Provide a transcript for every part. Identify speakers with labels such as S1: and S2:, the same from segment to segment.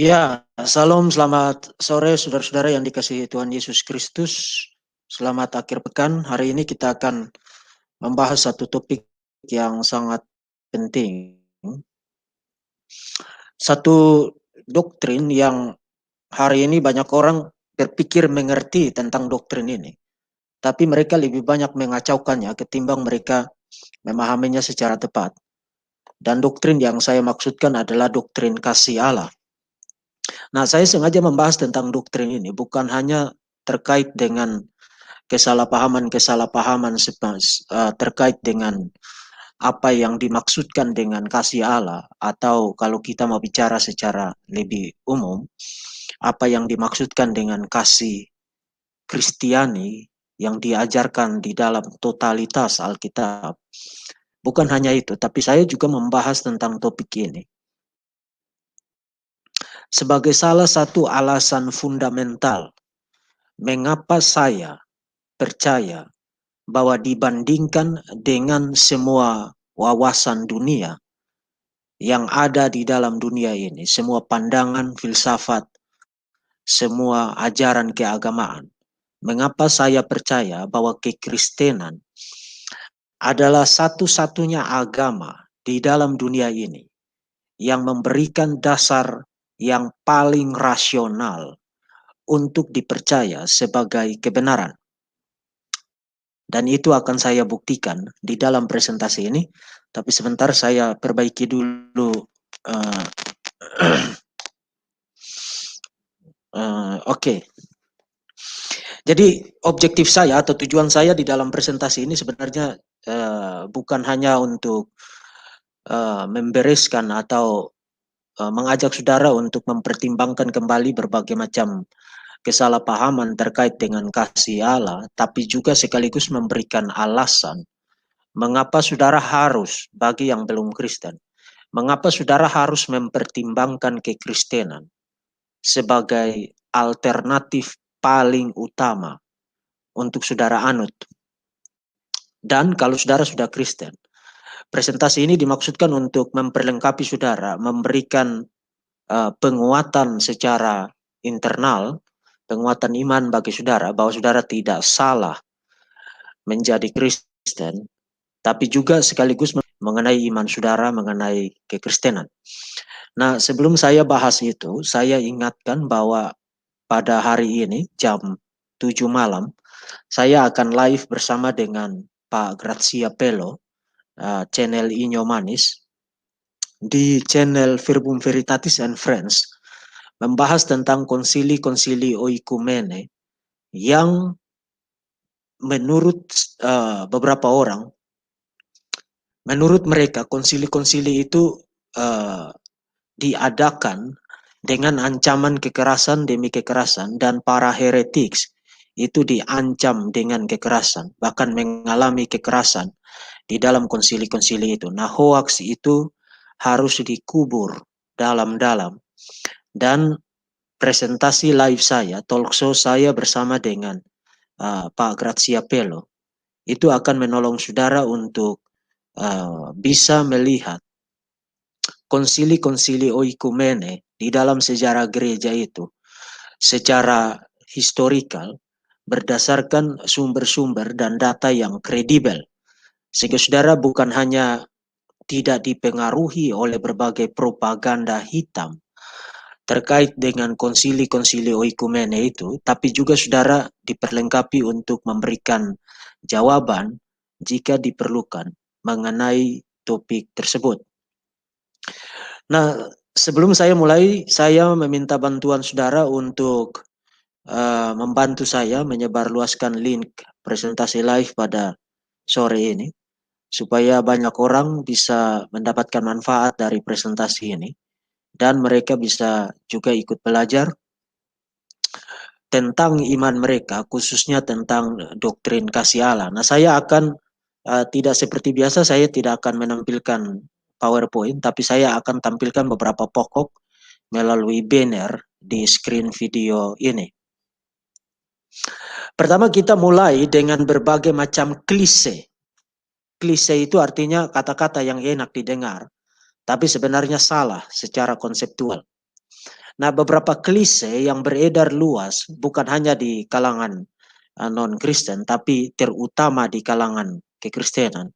S1: Ya, salam, selamat sore saudara-saudara yang dikasihi Tuhan Yesus Kristus. Selamat akhir pekan. Hari ini kita akan membahas satu topik yang sangat penting. Satu doktrin yang hari ini banyak orang berpikir mengerti tentang doktrin ini. Tapi mereka lebih banyak mengacaukannya ketimbang mereka memahaminya secara tepat. Dan doktrin yang saya maksudkan adalah doktrin kasih Allah. Nah, saya sengaja membahas tentang doktrin ini bukan hanya terkait dengan kesalahpahaman-kesalahpahaman terkait dengan apa yang dimaksudkan dengan kasih Allah, atau kalau kita mau bicara secara lebih umum, apa yang dimaksudkan dengan kasih Kristiani yang diajarkan di dalam totalitas Alkitab. Bukan hanya itu, tapi saya juga membahas tentang topik ini sebagai salah satu alasan fundamental mengapa saya percaya bahwa dibandingkan dengan semua wawasan dunia yang ada di dalam dunia ini, semua pandangan filsafat, semua ajaran keagamaan, mengapa saya percaya bahwa kekristenan adalah satu-satunya agama di dalam dunia ini yang memberikan dasar yang paling rasional untuk dipercaya sebagai kebenaran. Dan itu akan saya buktikan di dalam presentasi ini. Tapi sebentar saya perbaiki dulu. Oke. Jadi objektif saya atau tujuan saya di dalam presentasi ini sebenarnya bukan hanya untuk membereskan atau mengajak saudara untuk mempertimbangkan kembali berbagai macam kesalahpahaman terkait dengan kasih Allah, tapi juga sekaligus memberikan alasan mengapa saudara harus, bagi yang belum Kristen, mengapa saudara harus mempertimbangkan kekristenan sebagai alternatif paling utama untuk saudara anut. Dan kalau saudara sudah Kristen, presentasi ini dimaksudkan untuk memperlengkapi saudara, memberikan penguatan secara internal, penguatan iman bagi saudara, bahwa saudara tidak salah menjadi Kristen, tapi juga sekaligus mengenai iman saudara, mengenai kekristenan. Nah, sebelum saya bahas itu, saya ingatkan bahwa pada hari ini jam 7 malam, saya akan live bersama dengan Pak Grazia Pelo, channel Inyo Manis, di channel Verbum Veritatis and Friends, membahas tentang konsili-konsili oikumene yang menurut beberapa orang, menurut mereka konsili-konsili itu diadakan dengan ancaman kekerasan demi kekerasan, dan para heretics itu diancam dengan kekerasan, bahkan mengalami kekerasan di dalam konsili-konsili itu. Nah, hoax itu harus dikubur dalam-dalam. Dan presentasi live saya, talk show saya bersama dengan Pak Grazia Pelo, itu akan menolong saudara untuk bisa melihat konsili-konsili oikumene di dalam sejarah gereja itu secara historikal berdasarkan sumber-sumber dan data yang kredibel, sehingga saudara bukan hanya tidak dipengaruhi oleh berbagai propaganda hitam terkait dengan konsili-konsili oikumene itu, tapi juga saudara diperlengkapi untuk memberikan jawaban jika diperlukan mengenai topik tersebut. Nah, sebelum saya mulai, saya meminta bantuan saudara untuk membantu saya menyebarluaskan link presentasi live pada sore ini, supaya banyak orang bisa mendapatkan manfaat dari presentasi ini, dan mereka bisa juga ikut belajar tentang iman mereka, khususnya tentang doktrin kasih Allah. Nah, saya akan tidak seperti biasa, saya tidak akan menampilkan PowerPoint, tapi saya akan tampilkan beberapa pokok melalui banner di screen video ini. Pertama, kita mulai dengan berbagai macam klise. Klise itu artinya kata-kata yang enak didengar, tapi sebenarnya salah secara konseptual. Nah, beberapa klise yang beredar luas bukan hanya di kalangan non-Kristen, tapi terutama di kalangan kekristenan.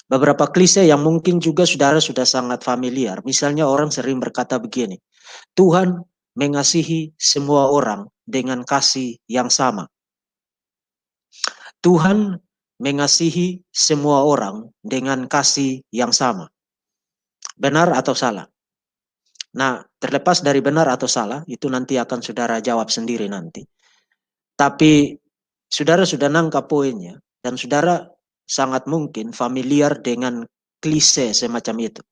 S1: Beberapa klise yang mungkin juga saudara sudah sangat familiar. Misalnya orang sering berkata begini, Tuhan mengasihi semua orang dengan kasih yang sama. Tuhan mengasihi semua orang dengan kasih yang sama. Benar atau salah? Nah, terlepas dari benar atau salah, itu nanti akan saudara jawab sendiri nanti. Tapi saudara sudah nangkap poinnya, dan saudara sangat mungkin familiar dengan klise semacam itu.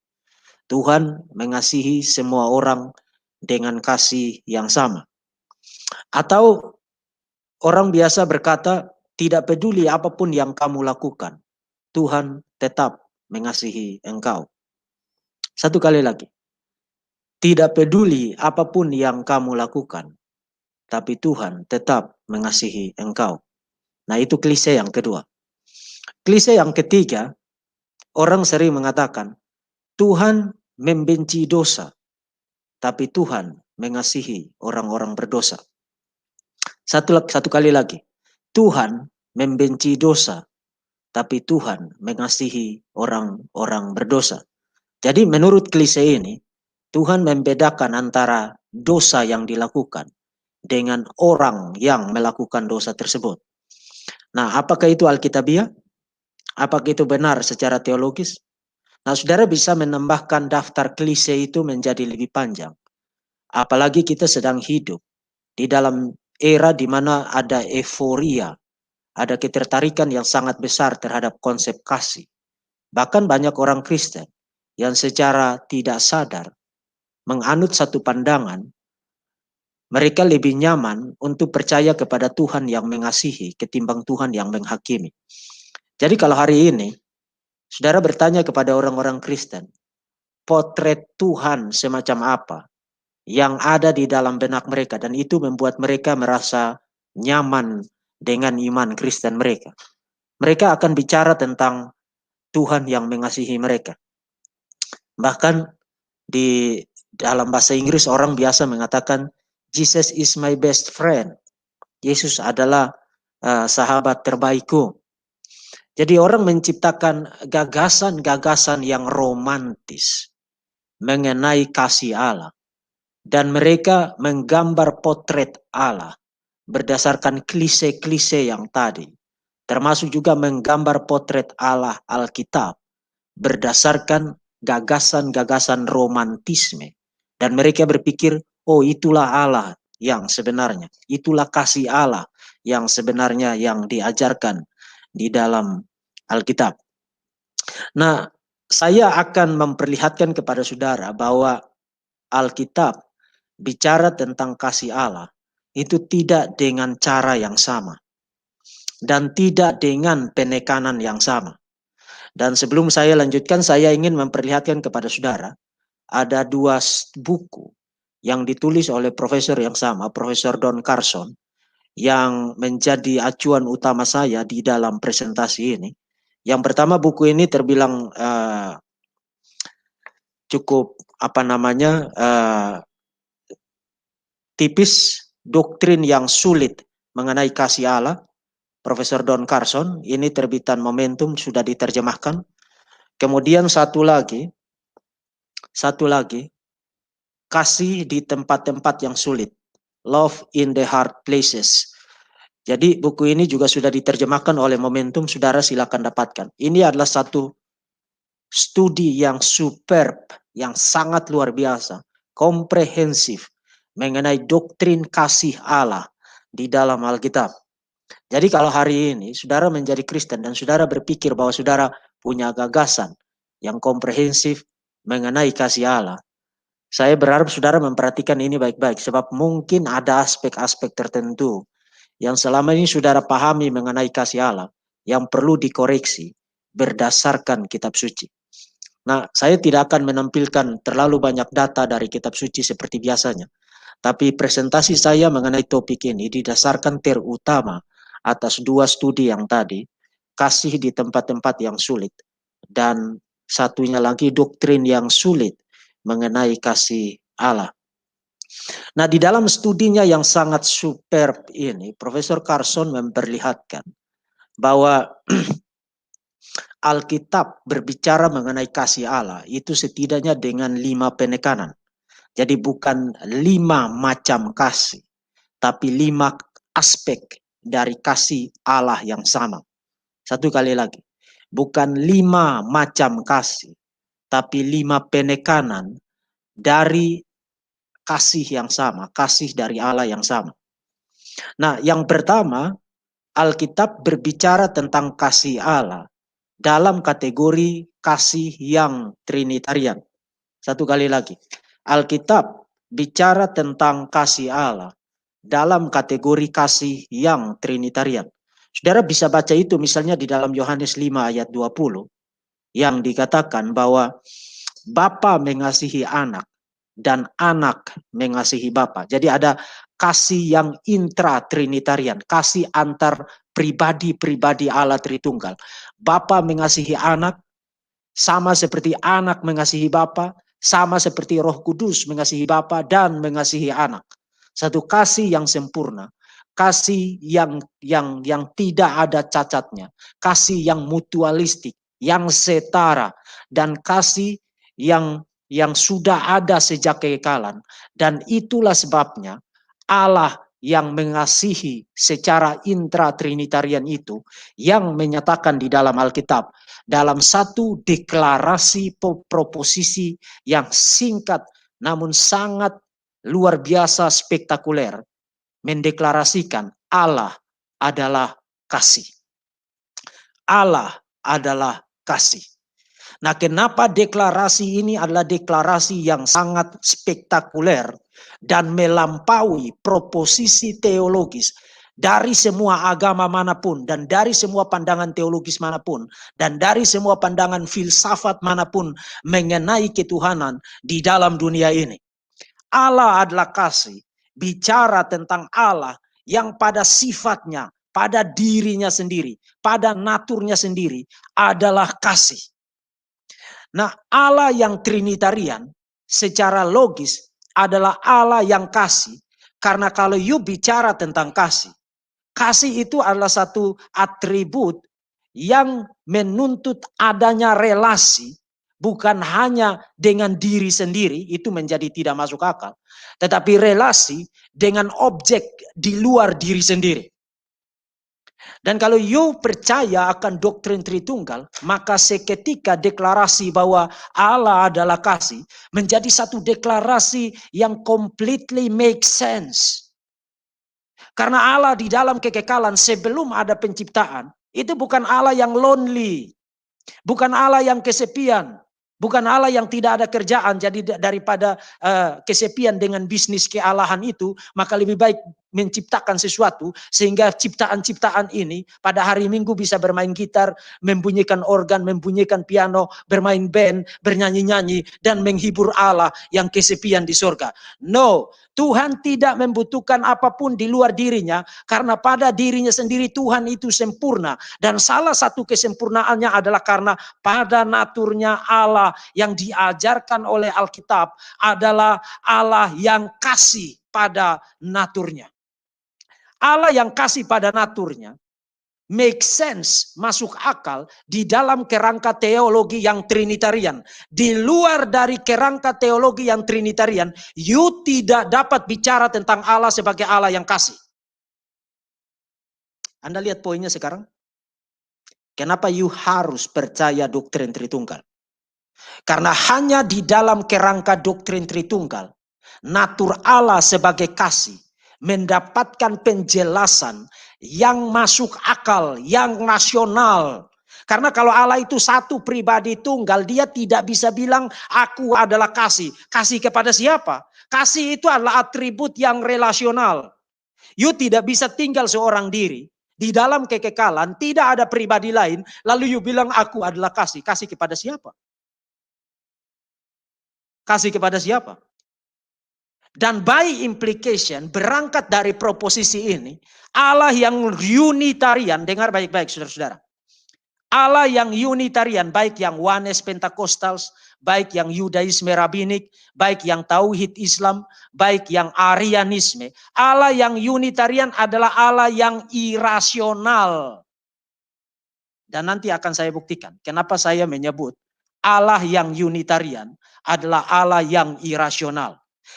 S1: Tuhan mengasihi semua orang dengan kasih yang sama. Atau orang biasa berkata, tidak peduli apapun yang kamu lakukan, Tuhan tetap mengasihi engkau. Satu kali lagi. Tidak peduli apapun yang kamu lakukan, tapi Tuhan tetap mengasihi engkau. Nah, itu klise yang kedua. Klise yang ketiga, orang sering mengatakan, Tuhan membenci dosa, tapi Tuhan mengasihi orang-orang berdosa. Satu kali lagi, Tuhan membenci dosa, tapi Tuhan mengasihi orang-orang berdosa. Jadi menurut klise ini, Tuhan membedakan antara dosa yang dilakukan dengan orang yang melakukan dosa tersebut. Nah, apakah itu alkitabiah? Apakah itu benar secara teologis? Nah, saudara bisa menambahkan daftar klise itu menjadi lebih panjang. Apalagi kita sedang hidup di dalam era di mana ada euforia, ada ketertarikan yang sangat besar terhadap konsep kasih. Bahkan banyak orang Kristen yang secara tidak sadar menganut satu pandangan, mereka lebih nyaman untuk percaya kepada Tuhan yang mengasihi ketimbang Tuhan yang menghakimi. Jadi kalau hari ini, saudara bertanya kepada orang-orang Kristen, potret Tuhan semacam apa yang ada di dalam benak mereka, dan itu membuat mereka merasa nyaman dengan iman Kristen mereka. Mereka akan bicara tentang Tuhan yang mengasihi mereka. Bahkan di dalam bahasa Inggris orang biasa mengatakan, Jesus is my best friend. Yesus adalah sahabat terbaikku. Jadi orang menciptakan gagasan-gagasan yang romantis mengenai kasih Allah. Dan mereka menggambar potret Allah berdasarkan klise-klise yang tadi. Termasuk juga menggambar potret Allah Alkitab berdasarkan gagasan-gagasan romantisme. Dan mereka berpikir, oh itulah Allah yang sebenarnya. Itulah kasih Allah yang sebenarnya yang diajarkan di dalam Alkitab. Nah, saya akan memperlihatkan kepada saudara bahwa Alkitab bicara tentang kasih Allah itu tidak dengan cara yang sama dan tidak dengan penekanan yang sama. Dan sebelum saya lanjutkan, saya ingin memperlihatkan kepada saudara ada dua buku yang ditulis oleh profesor yang sama, Profesor Don Carson, yang menjadi acuan utama saya di dalam presentasi ini. Yang pertama, buku ini terbilang cukup tipis, doktrin yang sulit mengenai kasih Allah, Profesor Don Carson. Ini terbitan Momentum, sudah diterjemahkan. Kemudian satu lagi, kasih di tempat-tempat yang sulit, Love in the Hard Places. Jadi buku ini juga sudah diterjemahkan oleh Momentum, saudara silakan dapatkan. Ini adalah satu studi yang superb, yang sangat luar biasa, komprehensif mengenai doktrin kasih Allah di dalam Alkitab. Jadi kalau hari ini saudara menjadi Kristen dan saudara berpikir bahwa saudara punya gagasan yang komprehensif mengenai kasih Allah, saya berharap saudara memperhatikan ini baik-baik, sebab mungkin ada aspek-aspek tertentu yang selama ini saudara pahami mengenai kasih Allah yang perlu dikoreksi berdasarkan kitab suci. Nah, saya tidak akan menampilkan terlalu banyak data dari kitab suci seperti biasanya. Tapi presentasi saya mengenai topik ini didasarkan terutama atas dua studi yang tadi, kasih di tempat-tempat yang sulit, dan satunya lagi doktrin yang sulit mengenai kasih Allah. Nah, di dalam studinya yang sangat superb ini, Profesor Carson memperlihatkan bahwa Alkitab berbicara mengenai kasih Allah itu setidaknya dengan 5 penekanan. Jadi bukan 5 macam kasih, tapi 5 aspek dari kasih Allah yang sama. Satu kali lagi, bukan 5 macam kasih, tapi 5 penekanan dari kasih yang sama, kasih dari Allah yang sama. Nah, yang pertama, Alkitab berbicara tentang kasih Allah dalam kategori kasih yang Trinitarian. Satu kali lagi, Alkitab bicara tentang kasih Allah dalam kategori kasih yang Trinitarian. Saudara bisa baca itu misalnya di dalam Yohanes 5 ayat 20 yang dikatakan bahwa Bapa mengasihi anak dan anak mengasihi Bapa. Jadi ada kasih yang intra-trinitarian, kasih antar pribadi-pribadi Allah Tritunggal. Bapa mengasihi anak, sama seperti anak mengasihi Bapa, sama seperti Roh Kudus mengasihi Bapa dan mengasihi anak. Satu kasih yang sempurna, kasih yang tidak ada cacatnya, kasih yang mutualistik, yang setara, dan kasih yang sudah ada sejak kekekalan. Dan itulah sebabnya Allah yang mengasihi secara intra-trinitarian itu yang menyatakan di dalam Alkitab dalam satu deklarasi proposisi yang singkat namun sangat luar biasa spektakuler mendeklarasikan Allah adalah kasih. Allah adalah kasih. Nah, kenapa deklarasi ini adalah deklarasi yang sangat spektakuler dan melampaui proposisi teologis dari semua agama manapun dan dari semua pandangan teologis manapun dan dari semua pandangan filsafat manapun mengenai ketuhanan di dalam dunia ini. Allah adalah kasih, bicara tentang Allah yang pada sifatnya, pada dirinya sendiri, pada naturnya sendiri adalah kasih. Nah, Allah yang Trinitarian secara logis adalah Allah yang kasih. Karena kalau you bicara tentang kasih, kasih itu adalah satu atribut yang menuntut adanya relasi, bukan hanya dengan diri sendiri, itu menjadi tidak masuk akal. Tetapi relasi dengan objek di luar diri sendiri. Dan kalau you percaya akan doktrin Tritunggal, maka seketika deklarasi bahwa Allah adalah kasih menjadi satu deklarasi yang completely make sense. Karena Allah di dalam kekekalan sebelum ada penciptaan, itu bukan Allah yang lonely, bukan Allah yang kesepian, bukan Allah yang tidak ada kerjaan. Jadi daripada kesepian dengan bisnis kealahan itu, maka lebih baik menciptakan sesuatu sehingga ciptaan-ciptaan ini pada hari Minggu bisa bermain gitar, membunyikan organ, membunyikan piano, bermain band, bernyanyi-nyanyi dan menghibur Allah yang kesepian di surga. No, Tuhan tidak membutuhkan apapun di luar dirinya karena pada dirinya sendiri Tuhan itu sempurna dan salah satu kesempurnaannya adalah karena pada naturnya Allah yang diajarkan oleh Alkitab adalah Allah yang kasih pada naturnya. Allah yang kasih pada naturnya make sense, masuk akal di dalam kerangka teologi yang Trinitarian. Di luar dari kerangka teologi yang Trinitarian, you tidak dapat bicara tentang Allah sebagai Allah yang kasih. Anda lihat poinnya sekarang? Kenapa you harus percaya doktrin Tritunggal? Karena hanya di dalam kerangka doktrin Tritunggal, natur Allah sebagai kasih mendapatkan penjelasan yang masuk akal, yang rasional. Karena kalau Allah itu satu pribadi tunggal, dia tidak bisa bilang aku adalah kasih. Kasih kepada siapa? Kasih itu adalah atribut yang relasional. You tidak bisa tinggal seorang diri di dalam kekekalan, tidak ada pribadi lain, lalu you bilang aku adalah kasih. Kasih kepada siapa? Kasih kepada siapa? Dan by implication, berangkat dari proposisi ini, Allah yang Unitarian, dengar baik-baik saudara-saudara. Allah yang Unitarian, baik yang Oneness Pentecostals baik yang Yudaisme Rabbinik, baik yang Tauhid Islam, baik yang Arianisme. Allah yang Unitarian adalah Allah yang irasional. Dan nanti akan saya buktikan kenapa saya menyebut Allah yang Unitarian adalah Allah yang irasional.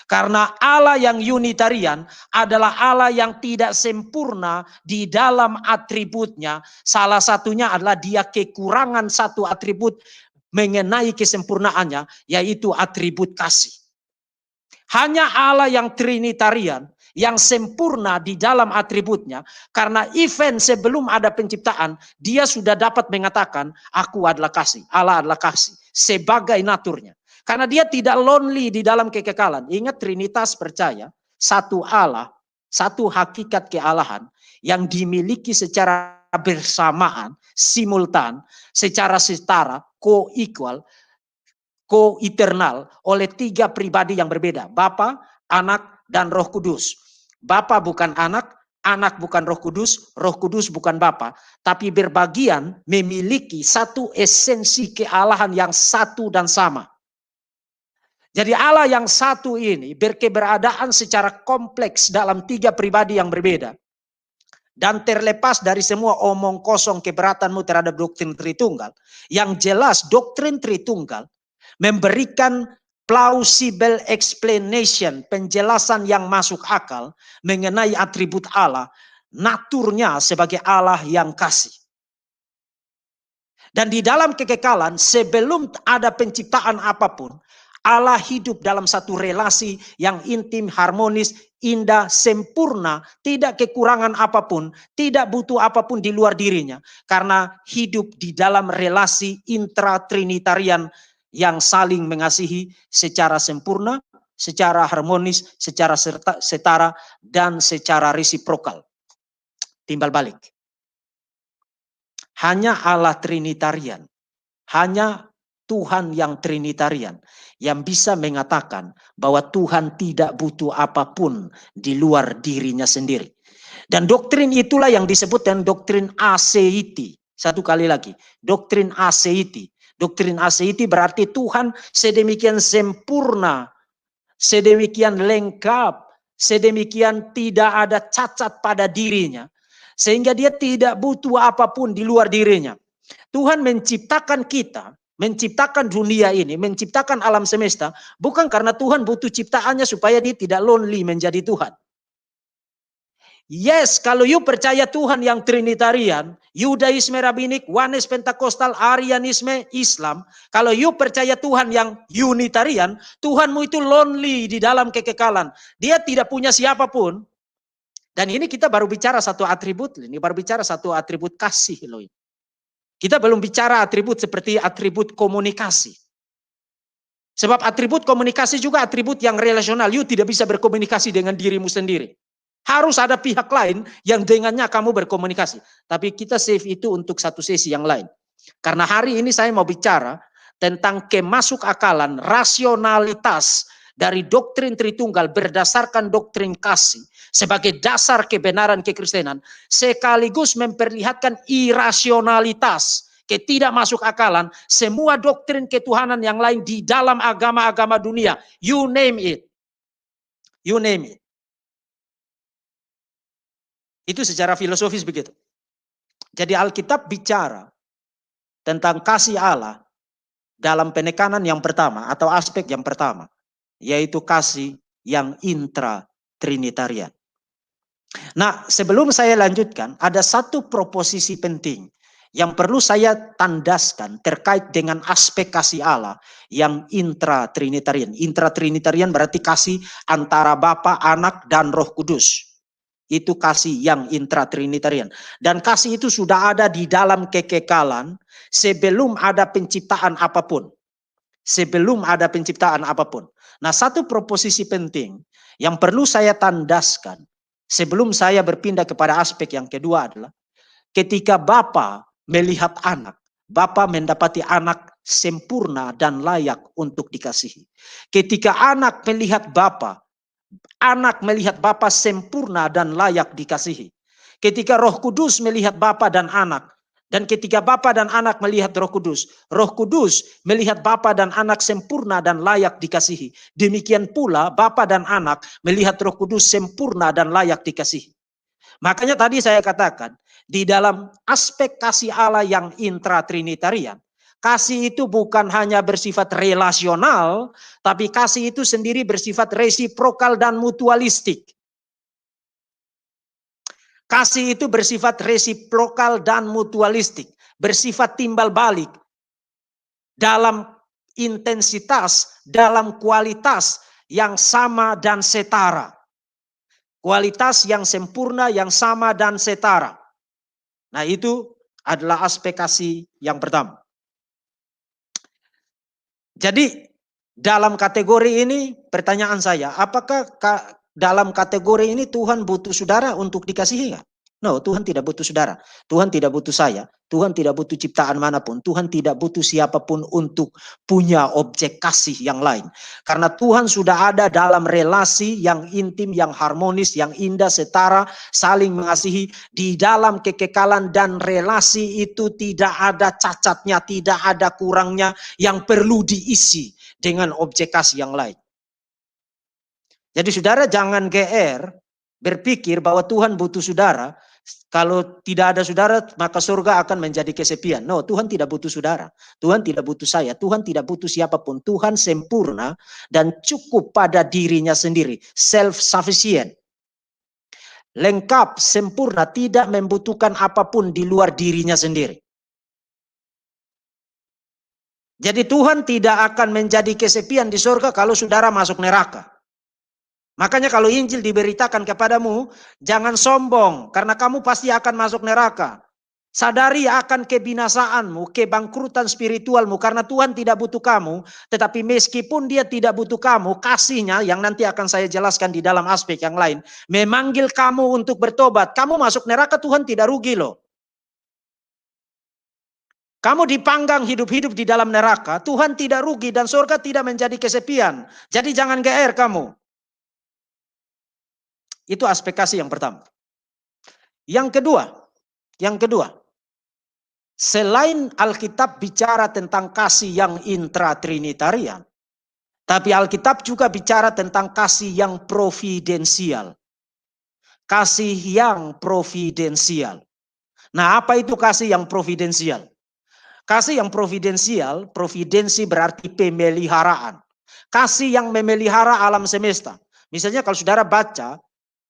S1: Karena Allah yang Unitarian adalah Allah yang tidak sempurna di dalam atributnya. Salah satunya adalah dia kekurangan satu atribut mengenai kesempurnaannya, yaitu atribut kasih. Hanya Allah yang Trinitarian yang sempurna di dalam atributnya, karena event sebelum ada penciptaan, dia sudah dapat mengatakan, aku adalah kasih, Allah adalah kasih, sebagai naturnya. Karena dia tidak lonely di dalam kekekalan. Ingat, Trinitas percaya, satu Allah, satu hakikat kealahan, yang dimiliki secara bersamaan, simultan, secara setara, co-equal, co-eternal, oleh tiga pribadi yang berbeda, Bapa, Anak, dan Roh Kudus. Bapa bukan anak, anak bukan Roh Kudus bukan Bapa, tapi berbagian memiliki satu esensi kealahan yang satu dan sama. Jadi Allah yang satu ini berkeberadaan secara kompleks dalam tiga pribadi yang berbeda. Dan terlepas dari semua omong kosong keberatanmu terhadap doktrin Tritunggal, yang jelas doktrin Tritunggal memberikan plausible explanation, penjelasan yang masuk akal mengenai atribut Allah, naturnya sebagai Allah yang kasih. Dan di dalam kekekalan, sebelum ada penciptaan apapun, Allah hidup dalam satu relasi yang intim, harmonis, indah, sempurna, tidak kekurangan apapun, tidak butuh apapun di luar dirinya, karena hidup di dalam relasi intra-trinitarian yang saling mengasihi secara sempurna, secara harmonis, secara setara, dan secara resiprokal. Timbal balik. Hanya Allah Trinitarian, hanya Tuhan yang Trinitarian yang bisa mengatakan bahwa Tuhan tidak butuh apapun di luar dirinya sendiri. Dan doktrin itulah yang disebut dengan doktrin aseiti. Satu kali lagi, doktrin aseiti. Doktrin aseiti berarti Tuhan sedemikian sempurna, sedemikian lengkap, sedemikian tidak ada cacat pada dirinya, sehingga dia tidak butuh apapun di luar dirinya. Tuhan menciptakan kita, menciptakan dunia ini, menciptakan alam semesta, bukan karena Tuhan butuh ciptaannya supaya dia tidak lonely menjadi Tuhan. Yes, kalau you percaya Tuhan yang Trinitarian, Yudaisme Rabbinik, Oneness Pentakostal, Arianisme, Islam, kalau you percaya Tuhan yang Unitarian, Tuhanmu itu lonely di dalam kekekalan. Dia tidak punya siapapun. Dan ini kita baru bicara satu atribut, ini baru bicara satu atribut kasih loh. Kita belum bicara atribut seperti atribut komunikasi. Sebab atribut komunikasi juga atribut yang relasional. You tidak bisa berkomunikasi dengan dirimu sendiri. Harus ada pihak lain yang dengannya kamu berkomunikasi. Tapi kita save itu untuk satu sesi yang lain. Karena hari ini saya mau bicara tentang kemasukakalan, rasionalitas dari doktrin Tritunggal berdasarkan doktrin kasih sebagai dasar kebenaran kekristenan, sekaligus memperlihatkan irasionalitas, ketidak masuk akalan semua doktrin ketuhanan yang lain di dalam agama-agama dunia. You name it. You name it. Itu secara filosofis begitu. Jadi Alkitab bicara tentang kasih Allah dalam penekanan yang pertama atau aspek yang pertama, yaitu kasih yang intra-trinitarian. Nah, sebelum saya lanjutkan, ada satu proposisi penting yang perlu saya tandaskan terkait dengan aspek kasih Allah yang intra-trinitarian. Intra-trinitarian berarti kasih antara Bapa, Anak, dan Roh Kudus. Itu kasih yang intra-trinitarian. Dan kasih itu sudah ada di dalam kekekalan sebelum ada penciptaan apapun. Sebelum ada penciptaan apapun. Nah, satu proposisi penting yang perlu saya tandaskan sebelum saya berpindah kepada aspek yang kedua adalah ketika Bapa melihat anak, Bapa mendapati anak sempurna dan layak untuk dikasihi. Ketika anak melihat Bapa, anak melihat Bapa sempurna dan layak dikasihi. Ketika Roh Kudus melihat Bapa dan Dan ketika Bapa dan Anak melihat Roh Kudus melihat Bapa dan Anak sempurna dan layak dikasihi. Demikian pula Bapa dan Anak melihat Roh Kudus sempurna dan layak dikasihi. Makanya tadi saya katakan, di dalam aspek kasih Allah yang intratrinitarian, kasih itu bukan hanya bersifat relasional, tapi kasih itu sendiri bersifat resiprokal dan mutualistik. Kasih itu bersifat resiprokal dan mutualistik, bersifat timbal balik dalam intensitas, dalam kualitas yang sama dan setara. Kualitas yang sempurna, yang sama dan setara. Nah, itu adalah aspek kasih yang pertama. Jadi, dalam kategori ini pertanyaan saya, apakah dalam kategori ini Tuhan butuh saudara untuk dikasihi? No, Tuhan tidak butuh saudara. Tuhan tidak butuh saya. Tuhan tidak butuh ciptaan manapun. Tuhan tidak butuh siapapun untuk punya objek kasih yang lain. Karena Tuhan sudah ada dalam relasi yang intim, yang harmonis, yang indah, setara, saling mengasihi. Di dalam kekekalan dan relasi itu tidak ada cacatnya, tidak ada kurangnya yang perlu diisi dengan objek kasih yang lain. Jadi saudara jangan GR berpikir bahwa Tuhan butuh saudara. Kalau tidak ada saudara, maka surga akan menjadi kesepian. No, Tuhan tidak butuh saudara. Tuhan tidak butuh saya. Tuhan tidak butuh siapapun. Tuhan sempurna dan cukup pada dirinya sendiri. Self-sufficient. Lengkap, sempurna, tidak membutuhkan apapun di luar dirinya sendiri. Jadi Tuhan tidak akan menjadi kesepian di surga kalau saudara masuk neraka. Makanya kalau Injil diberitakan kepadamu, jangan sombong karena kamu pasti akan masuk neraka. Sadari akan kebinasaanmu, kebangkrutan spiritualmu karena Tuhan tidak butuh kamu. Tetapi meskipun dia tidak butuh kamu, kasihnya yang nanti akan saya jelaskan di dalam aspek yang lain. Memanggil kamu untuk bertobat. Kamu masuk neraka, Tuhan tidak rugi loh. Kamu dipanggang hidup-hidup di dalam neraka, Tuhan tidak rugi dan surga tidak menjadi kesepian. Jadi jangan GR kamu. Itu aspek kasih yang pertama. Yang kedua, selain Alkitab bicara tentang kasih yang intratrinitarian, tapi Alkitab juga bicara tentang kasih yang providensial. Kasih yang providensial. Nah, apa itu kasih yang providensial? Kasih yang providensial, providensi berarti pemeliharaan. Kasih yang memelihara alam semesta. Misalnya kalau saudara baca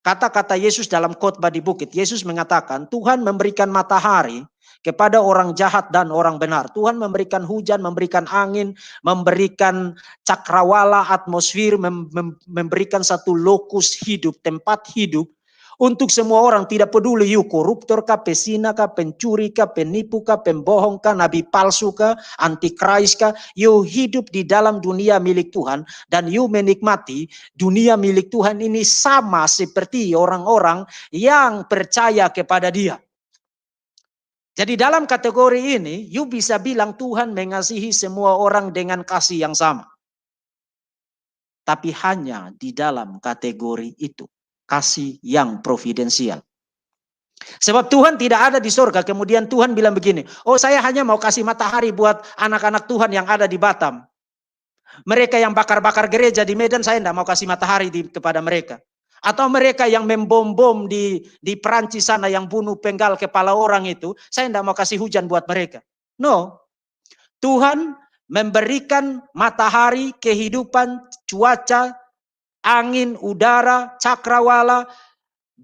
S1: kata-kata Yesus dalam khotbah di bukit, Yesus mengatakan Tuhan memberikan matahari kepada orang jahat dan orang benar. Tuhan memberikan hujan, memberikan angin, memberikan cakrawala, atmosfer, memberikan satu lokus hidup, tempat hidup untuk semua orang, tidak peduli you koruptor kah, pesina kah, pencuri kah, penipu kah, pembohong kah, nabi palsu kah, antikris kah, you hidup di dalam dunia milik Tuhan dan you menikmati dunia milik Tuhan ini sama seperti orang-orang yang percaya kepada Dia. Jadi dalam kategori ini, you bisa bilang Tuhan mengasihi semua orang dengan kasih yang sama. Tapi hanya di dalam kategori itu. Kasih yang providensial. Sebab Tuhan tidak ada di surga, kemudian Tuhan bilang begini, oh saya hanya mau kasih matahari buat anak-anak Tuhan yang ada di Batam. Mereka yang bakar-bakar gereja di Medan, saya tidak mau kasih matahari kepada mereka. Atau mereka yang membom-bom di Perancis sana, yang bunuh penggal kepala orang itu, saya tidak mau kasih hujan buat mereka. No, Tuhan memberikan matahari, kehidupan, cuaca, angin, udara, cakrawala,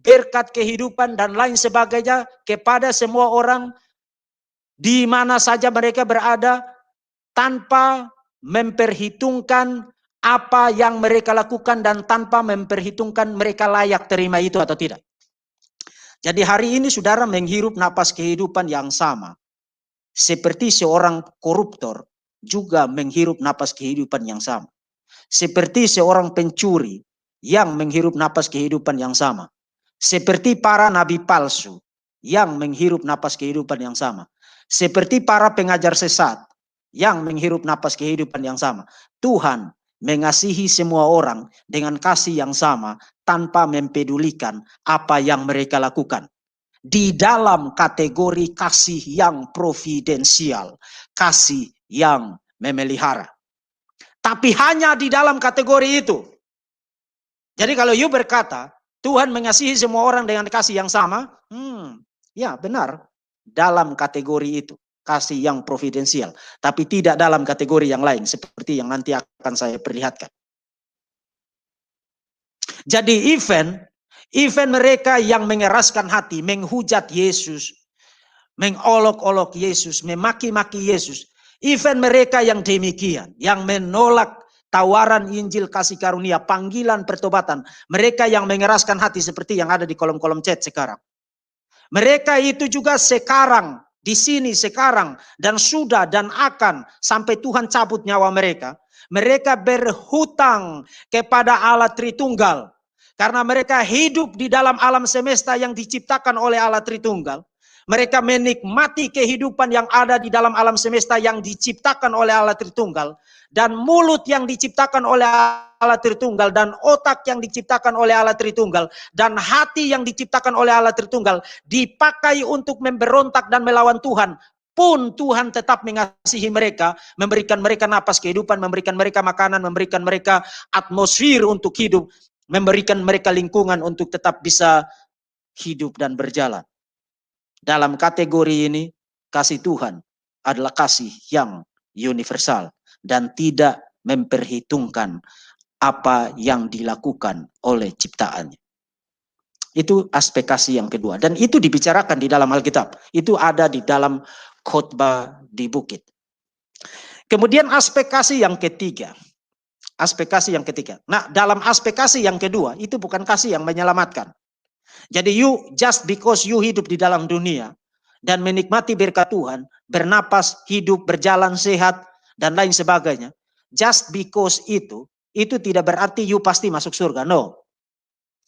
S1: berkat kehidupan dan lain sebagainya kepada semua orang di mana saja mereka berada tanpa memperhitungkan apa yang mereka lakukan dan tanpa memperhitungkan mereka layak terima itu atau tidak. Jadi hari ini saudara menghirup napas kehidupan yang sama. Seperti seorang koruptor juga menghirup napas kehidupan yang sama. Seperti seorang pencuri yang menghirup napas kehidupan yang sama. Seperti para nabi palsu yang menghirup napas kehidupan yang sama. Seperti para pengajar sesat yang menghirup napas kehidupan yang sama. Tuhan mengasihi semua orang dengan kasih yang sama tanpa mempedulikan apa yang mereka lakukan. di dalam kategori kasih yang providensial, kasih yang memelihara. Tapi hanya di dalam kategori itu. Jadi kalau you berkata, Tuhan mengasihi semua orang dengan kasih yang sama, ya benar, dalam kategori itu, kasih yang providensial. Tapi tidak dalam kategori yang lain, seperti yang nanti akan saya perlihatkan. Jadi event mereka yang mengeraskan hati, menghujat Yesus, mengolok-olok Yesus, memaki-maki Yesus. Event mereka yang demikian, yang menolak tawaran Injil kasih karunia, panggilan pertobatan. Mereka yang mengeraskan hati seperti yang ada di kolom-kolom chat sekarang. Mereka itu juga sekarang, di sini sekarang, dan sudah dan akan sampai Tuhan cabut nyawa mereka. Mereka berhutang kepada Allah Tritunggal. Karena mereka hidup di dalam alam semesta yang diciptakan oleh Allah Tritunggal. Mereka menikmati kehidupan yang ada di dalam alam semesta yang diciptakan oleh Allah Tritunggal. Dan mulut yang diciptakan oleh Allah Tritunggal. Dan otak yang diciptakan oleh Allah Tritunggal. Dan hati yang diciptakan oleh Allah Tritunggal. Dipakai untuk memberontak dan melawan Tuhan. Pun Tuhan tetap mengasihi mereka. Memberikan mereka napas kehidupan. Memberikan mereka makanan. Memberikan mereka atmosfer untuk hidup. Memberikan mereka lingkungan untuk tetap bisa hidup dan berjalan. Dalam kategori ini, kasih Tuhan adalah kasih yang universal dan tidak memperhitungkan apa yang dilakukan oleh ciptaannya. Itu aspek kasih yang kedua. Dan itu dibicarakan di dalam Alkitab. Itu ada di dalam khotbah di bukit. Kemudian aspek kasih yang ketiga. Aspek kasih yang ketiga. Nah, dalam aspek kasih yang kedua, itu bukan kasih yang menyelamatkan. Jadi just because you hidup di dalam dunia dan menikmati berkat Tuhan, bernapas, hidup, berjalan sehat dan lain sebagainya, just because itu tidak berarti you pasti masuk surga. No.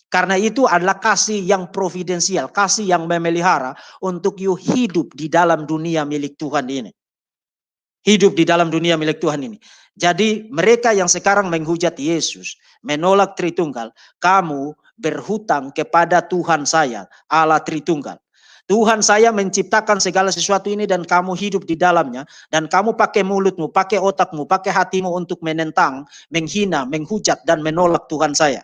S1: Karena itu adalah kasih yang providensial, kasih yang memelihara untuk you hidup di dalam dunia milik Tuhan ini. Hidup di dalam dunia milik Tuhan ini. Jadi mereka yang sekarang menghujat Yesus, menolak Tritunggal, kamu berhutang kepada Tuhan saya, Allah Tritunggal. Tuhan saya menciptakan segala sesuatu ini dan kamu hidup di dalamnya. Dan kamu pakai mulutmu, pakai otakmu, pakai hatimu untuk menentang, menghina, menghujat dan menolak Tuhan saya.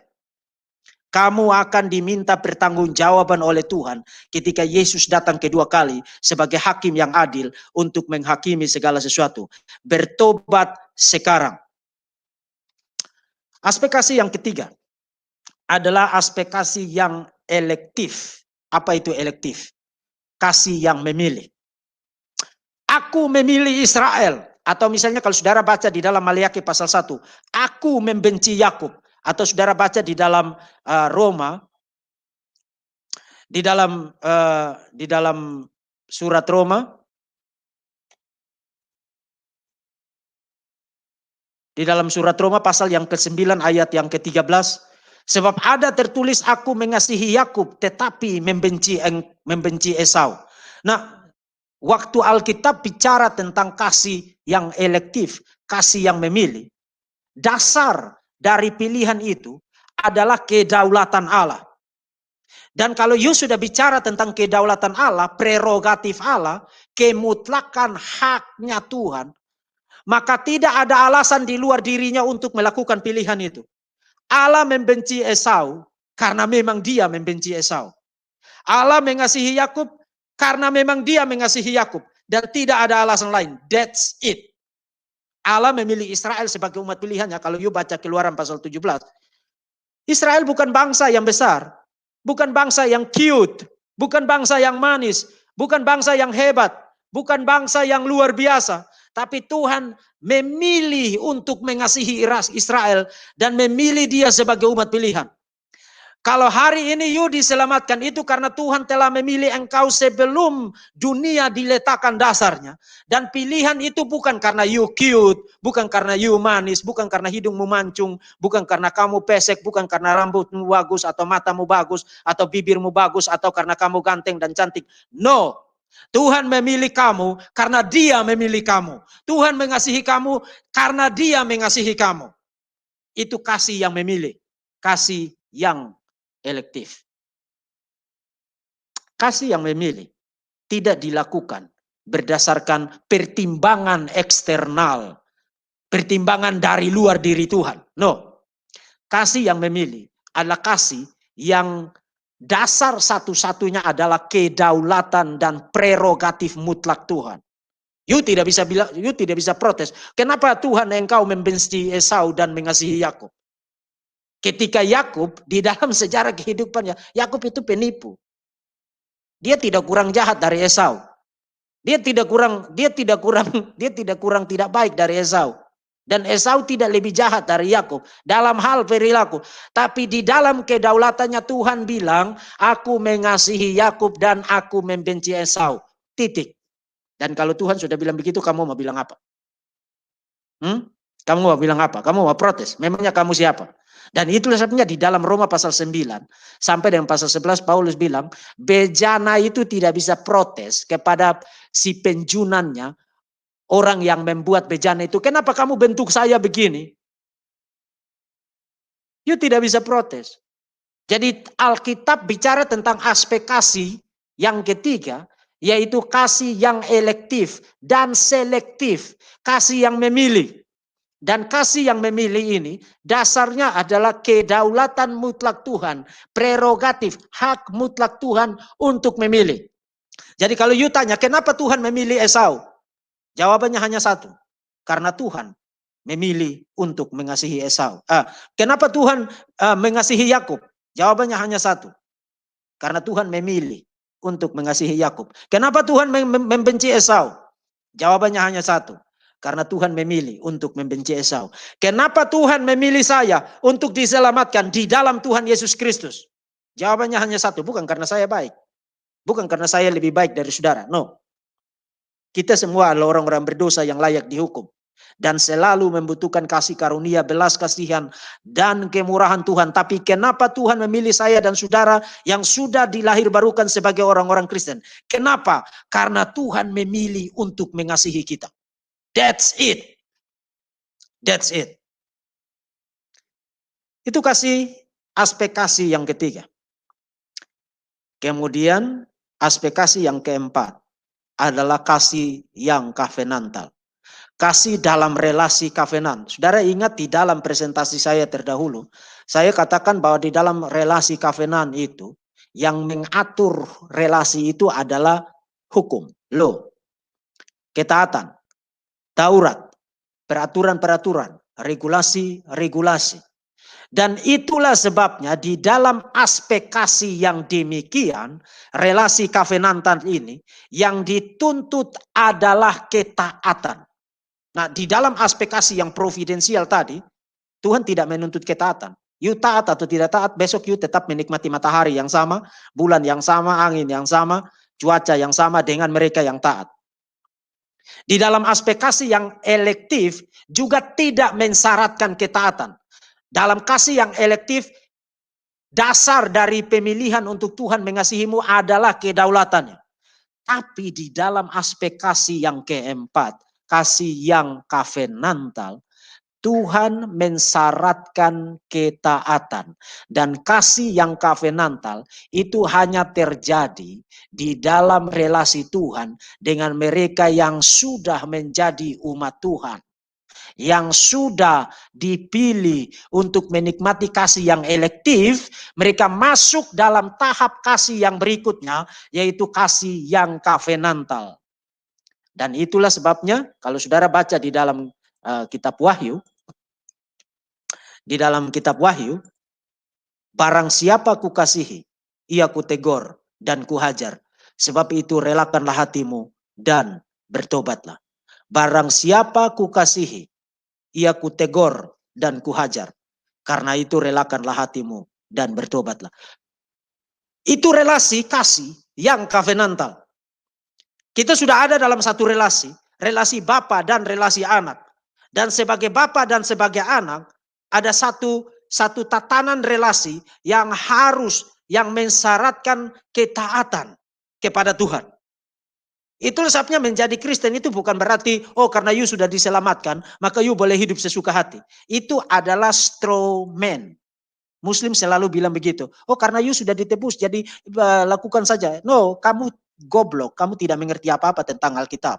S1: Kamu akan diminta pertanggungjawaban oleh Tuhan ketika Yesus datang kedua kali sebagai hakim yang adil untuk menghakimi segala sesuatu. Bertobat sekarang. Aspek kasih yang ketiga adalah aspek kasih yang elektif. Apa itu elektif? Kasih yang memilih. Aku memilih Israel. Atau misalnya kalau saudara baca di dalam Maliaki pasal 1. Aku membenci Yakub. Atau saudara baca di dalam Roma, di dalam surat Roma, di dalam surat Roma pasal yang ke-9 ayat yang ke-13, sebab ada tertulis aku mengasihi Yakub tetapi membenci Esau. Nah, waktu Alkitab bicara tentang kasih yang elektif, kasih yang memilih, dasar dari pilihan itu adalah kedaulatan Allah. Dan kalau you sudah bicara tentang kedaulatan Allah, prerogatif Allah, kemutlakan haknya Tuhan, maka tidak ada alasan di luar dirinya untuk melakukan pilihan itu. Allah membenci Esau karena memang dia membenci Esau. Allah mengasihi Yakub karena memang dia mengasihi Yakub. Dan tidak ada alasan lain. That's it. Allah memilih Israel sebagai umat pilihannya. Kalau you baca Keluaran pasal 17. Israel bukan bangsa yang besar. Bukan bangsa yang cute. Bukan bangsa yang manis. Bukan bangsa yang hebat. Bukan bangsa yang luar biasa. Tapi Tuhan memilih untuk mengasihi Israel. Dan memilih dia sebagai umat pilihan. Kalau hari ini you diselamatkan itu karena Tuhan telah memilih engkau sebelum dunia diletakkan dasarnya. Dan pilihan itu bukan karena you cute, bukan karena you manis, bukan karena hidungmu mancung, bukan karena kamu pesek, bukan karena rambutmu bagus atau matamu bagus atau bibirmu bagus atau karena kamu ganteng dan cantik. No. Tuhan memilih kamu karena dia memilih kamu. Tuhan mengasihi kamu karena dia mengasihi kamu. Itu kasih yang memilih. Kasih yang elektif. Kasih yang memilih tidak dilakukan berdasarkan pertimbangan eksternal, pertimbangan dari luar diri Tuhan. No. Kasih yang memilih adalah kasih yang dasar satu-satunya adalah kedaulatan dan prerogatif mutlak Tuhan. You tidak bisa bilang, you tidak bisa protes. Kenapa Tuhan engkau membenci Esau dan mengasihi Yakub? Ketika Yakub di dalam sejarah kehidupannya, Yakub itu penipu. Dia tidak kurang jahat dari Esau. Dia tidak kurang tidak baik dari Esau. Dan Esau tidak lebih jahat dari Yakub dalam hal perilaku. Tapi di dalam kedaulatannya Tuhan bilang, aku mengasihi Yakub dan aku membenci Esau. Titik. Dan kalau Tuhan sudah bilang begitu, kamu mau bilang apa? Kamu mau bilang apa? Kamu mau protes? Memangnya kamu siapa? Dan itulah sebabnya di dalam Roma pasal 9 sampai dengan pasal 11 Paulus bilang, bejana itu tidak bisa protes kepada si penjunannya, orang yang membuat bejana itu. Kenapa kamu bentuk saya begini? You tidak bisa protes. Jadi Alkitab bicara tentang aspek kasih yang ketiga, yaitu kasih yang elektif dan selektif. Kasih yang memilih. Dan kasih yang memilih ini dasarnya adalah kedaulatan mutlak Tuhan. Prerogatif, hak mutlak Tuhan untuk memilih. Jadi kalau you tanya, kenapa Tuhan memilih Esau? Jawabannya hanya satu. Karena Tuhan memilih untuk mengasihi Esau. Kenapa Tuhan mengasihi Yakub? Jawabannya hanya satu. Karena Tuhan memilih untuk mengasihi Yakub. Kenapa Tuhan membenci Esau? Jawabannya hanya satu. Karena Tuhan memilih untuk membenci Esau. Kenapa Tuhan memilih saya untuk diselamatkan di dalam Tuhan Yesus Kristus? Jawabannya hanya satu. Bukan karena saya baik. Bukan karena saya lebih baik dari saudara. No. Kita semua adalah orang-orang berdosa yang layak dihukum. Dan selalu membutuhkan kasih karunia, belas kasihan, dan kemurahan Tuhan. Tapi kenapa Tuhan memilih saya dan saudara yang sudah dilahirbarukan sebagai orang-orang Kristen? Kenapa? Karena Tuhan memilih untuk mengasihi kita. That's it. That's it. Itu aspek kasih yang ketiga. Kemudian aspek kasih yang keempat adalah kasih yang covenantal. Kasih dalam relasi covenant. Saudara ingat di dalam presentasi saya terdahulu, saya katakan bahwa di dalam relasi covenant itu, yang mengatur relasi itu adalah hukum, law, ketaatan, Taurat, peraturan-peraturan, regulasi-regulasi. Dan itulah sebabnya di dalam aspek kasih yang demikian, relasi covenantal ini, yang dituntut adalah ketaatan. Nah, di dalam aspek kasih yang providensial tadi, Tuhan tidak menuntut ketaatan. You taat atau tidak taat, besok you tetap menikmati matahari yang sama, bulan yang sama, angin yang sama, cuaca yang sama dengan mereka yang taat. Di dalam aspek kasih yang elektif juga tidak mensyaratkan ketaatan. Dalam kasih yang elektif, dasar dari pemilihan untuk Tuhan mengasihimu adalah kedaulatannya. Tapi di dalam aspek kasih yang keempat, kasih yang covenantal, Tuhan mensyaratkan ketaatan. Dan kasih yang covenantal itu hanya terjadi di dalam relasi Tuhan dengan mereka yang sudah menjadi umat Tuhan. Yang sudah dipilih untuk menikmati kasih yang elektif, mereka masuk dalam tahap kasih yang berikutnya, yaitu kasih yang covenantal. Dan itulah sebabnya kalau saudara baca di dalam kitab Wahyu, barang siapa kukasihi, ia kutegur dan kuhajar. Sebab itu relakanlah hatimu dan bertobatlah. Barang siapa kukasihi, ia kutegur dan kuhajar. Karena itu relakanlah hatimu dan bertobatlah. Itu relasi kasih yang covenantal. Kita sudah ada dalam satu relasi bapa dan relasi anak. Dan sebagai bapa dan sebagai anak, ada satu tatanan relasi yang mensyaratkan ketaatan kepada Tuhan. Itu sebabnya menjadi Kristen itu bukan berarti, oh karena you sudah diselamatkan, maka you boleh hidup sesuka hati. Itu adalah straw man. Muslim selalu bilang begitu. Oh, karena you sudah ditebus, jadi lakukan saja. No, kamu goblok. Kamu tidak mengerti apa-apa tentang Alkitab.